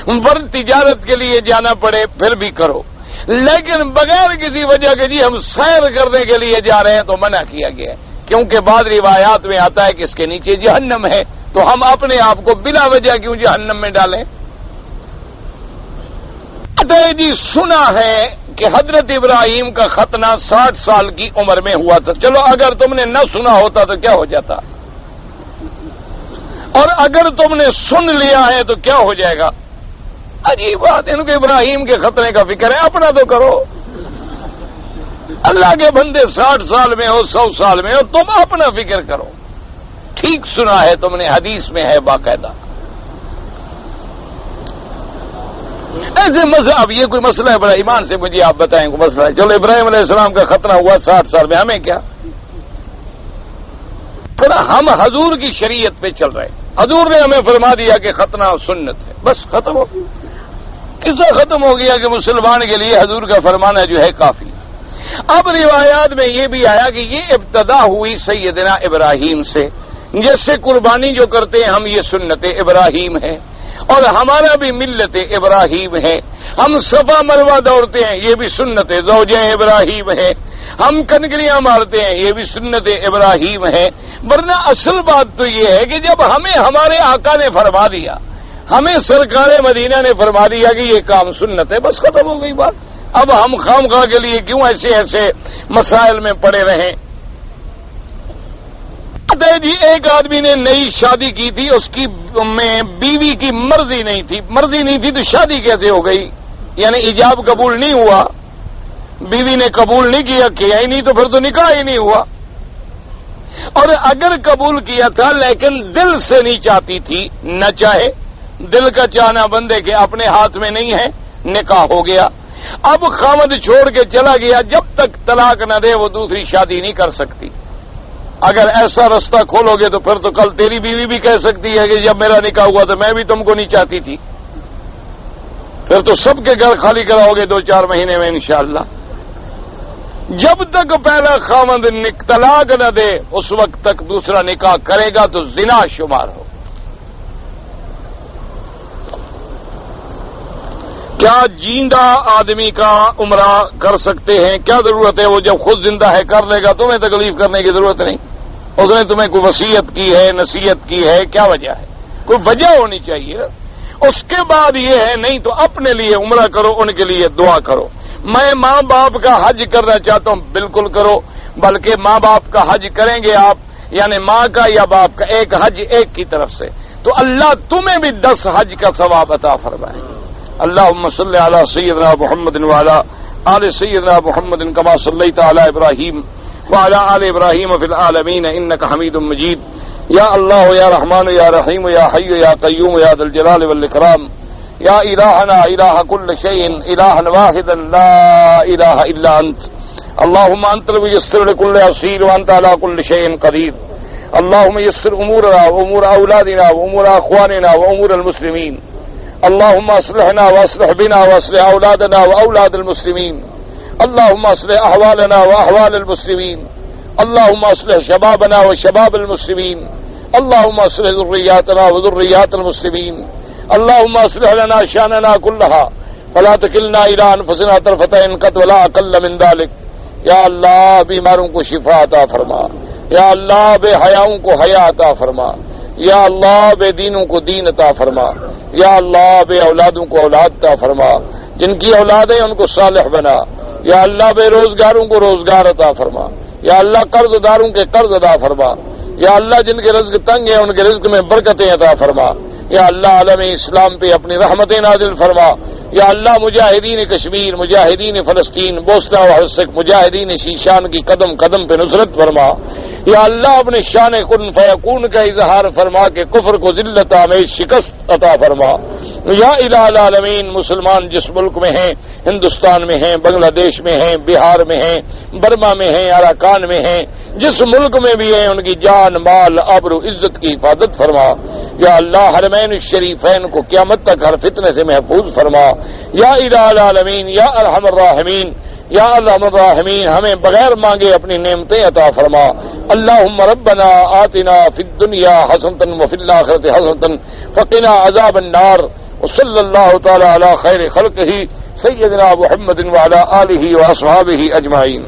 ورنہ تجارت کے لیے جانا پڑے پھر بھی کرو، لیکن بغیر کسی وجہ کے جی ہم سیر کرنے کے لیے جا رہے ہیں تو منع کیا گیا ہے، کیونکہ بعض روایات میں آتا ہے کہ اس کے نیچے جہنم ہے، تو ہم اپنے آپ کو بلا وجہ کیوں جہنم میں ڈالیں؟ جی سنا ہے کہ حضرت ابراہیم کا ختنہ 60 سال کی عمر میں ہوا تھا، چلو اگر تم نے نہ سنا ہوتا تو کیا ہو جاتا، اور اگر تم نے سن لیا ہے تو کیا ہو جائے گا؟ عجیب بات، ان کو ابراہیم کے ختنے کا فکر ہے، اپنا تو کرو، اللہ کے بندے 60 سال میں ہو 100 سال میں ہو، تم اپنا فکر کرو۔ ٹھیک سنا ہے تم نے، حدیث میں ہے باقاعدہ۔ ایسے مسئلہ، اب یہ کوئی مسئلہ ہے بڑا، ایمان سے مجھے آپ بتائیں کوئی مسئلہ ہے؟ چلو ابراہیم علیہ السلام کا ختنہ ہوا 60 سال میں، ہمیں کیا؟ تھوڑا ہم حضور کی شریعت پہ چل رہے ہیں، حضور نے ہمیں فرما دیا کہ ختنہ سنت ہے، بس ختم ہو گیا، قصہ ختم ہو گیا کہ مسلمان کے لیے حضور کا فرمانا جو ہے کافی۔ اب روایات میں یہ بھی آیا کہ یہ ابتدا ہوئی سیدنا ابراہیم سے، جیسے قربانی جو کرتے ہیں ہم، یہ سنت ابراہیم ہے، اور ہمارا بھی ملت ابراہیم ہے، ہم صفا مروہ دوڑتے ہیں، یہ بھی سنت زوجہ ابراہیم ہے، ہم کنکریاں مارتے ہیں، یہ بھی سنت ابراہیم ہے۔ ورنہ اصل بات تو یہ ہے کہ جب ہمیں ہمارے آقا نے فرما دیا، ہمیں سرکار مدینہ نے فرما دیا کہ یہ کام سنت ہے، بس ختم ہو گئی بات۔ اب ہم خواہ کے لیے کیوں ایسے مسائل میں پڑے رہیں؟ جی ایک آدمی نے نئی شادی کی تھی، اس کی میں بیوی کی مرضی نہیں تھی تو شادی کیسے ہو گئی؟ یعنی ایجاب قبول نہیں ہوا، بیوی نے قبول نہیں کیا ہی نہیں، تو پھر تو نکاح ہی نہیں ہوا۔ اور اگر قبول کیا تھا لیکن دل سے نہیں چاہتی تھی، نہ چاہے، دل کا چاہنا بندے کے اپنے ہاتھ میں نہیں ہے، نکاح ہو گیا۔ اب خامد چھوڑ کے چلا گیا، جب تک طلاق نہ دے وہ دوسری شادی نہیں کر سکتی۔ اگر ایسا رستہ کھولو گے تو پھر تو کل تیری بیوی بھی کہہ سکتی ہے کہ جب میرا نکاح ہوا تو میں بھی تم کو نہیں چاہتی تھی، پھر تو سب کے گھر خالی کراؤ گے 2-4 مہینے میں انشاءاللہ۔ جب تک پہلا خامد طلاق نہ دے اس وقت تک دوسرا نکاح کرے گا تو زنا شمار ہو۔ کیا جیندہ آدمی کا عمرہ کر سکتے ہیں؟ کیا ضرورت ہے؟ وہ جب خود زندہ ہے کر لے گا، تمہیں تکلیف کرنے کی ضرورت نہیں۔ اس نے تمہیں کوئی وصیت کی ہے، نصیحت کی ہے، کیا وجہ ہے؟ کوئی وجہ ہونی چاہیے۔ اس کے بعد یہ ہے نہیں تو اپنے لیے عمرہ کرو، ان کے لیے دعا کرو۔ میں ماں باپ کا حج کرنا چاہتا ہوں، بالکل کرو، بلکہ ماں باپ کا حج کریں گے آپ، یعنی ماں کا یا باپ کا ایک حج ایک کی طرف سے، تو اللہ تمہیں بھی 10 حج کا ثواب عطا فرمائے۔ اللہم صلی علی سیدنا محمد وعلی آل سیدنا محمد کما صلیت علی ابراہیم وعلی آل ابراہیم فی العالمین انک حمید مجید۔ یا اللہ یا رحمان یا رحیم یا حی یا قیوم یا ذی الجلال والاکرام، یا الہنا الہ کل شیء الہا واحدا لا الہ الا انت، اللہم انت الميسر لكل عسير وانت على كل شيء قدير، اللهم يسر امورنا وامور اولادنا وامور اخواننا وامور المسلمين، اللهم اصلحنا واصلح بنا واصلح اولادنا واولاد المسلمين، اللهم اصلح احوالنا واحوال المسلمين، اللهم اصلح شبابنا وشباب المسلمين، اللهم اصلح ذرياتنا وذريات المسلمين، اللهم اصلح لنا شاننا كلها فلا تكلنا الى انفسنا طرفة عين قط ولا اقل من ذلك۔ یا اللہ بیماروں کو شفا عطا فرما، یا اللہ بے حیاؤں کو حیا عطا فرما، یا اللہ بے دینوں کو دین عطا فرما، یا اللہ بے اولادوں کو اولاد عطا فرما، جن کی اولاد ہے ان کو صالح بنا، یا اللہ بے روزگاروں کو روزگار عطا فرما، یا اللہ قرض داروں کے قرض ادا فرما، یا اللہ جن کے رزق تنگ ہے ان کے رزق میں برکتیں عطا فرما، یا اللہ عالم اسلام پہ اپنی رحمتیں نازل فرما، یا اللہ مجاہدین کشمیر، مجاہدین فلسطین، بوسنہ و ہرسک، مجاہدین شیشان کی قدم قدم پہ نصرت فرما، یا اللہ اپنے شان کن فیکون کا اظہار فرما کے کفر کو ذلت میں شکست عطا فرما۔ یا الہ العالمین، مسلمان جس ملک میں ہیں، ہندوستان میں ہیں، بنگلہ دیش میں ہیں، بہار میں ہیں، برما میں ہیں، اراکان میں ہیں، جس ملک میں بھی ہیں ان کی جان مال آبرو عزت کی حفاظت فرما۔ یا اللہ حرمین الشریفین کو قیامت تک ہر فتنے سے محفوظ فرما۔ یا الہ العالمین، یا ارحم الراحمین، یا ارحم الراحمین، ہمیں بغیر مانگے اپنی نعمتیں عطا فرما۔ اللہم ربنا آتنا فی الدنیا حسنۃ وفی الآخرۃ حسنۃ وقنا عذاب النار، وصلی اللہ تعالی علی خیر خلقہ سیدنا محمد وعلی آلہ واصحابہ اجمعین۔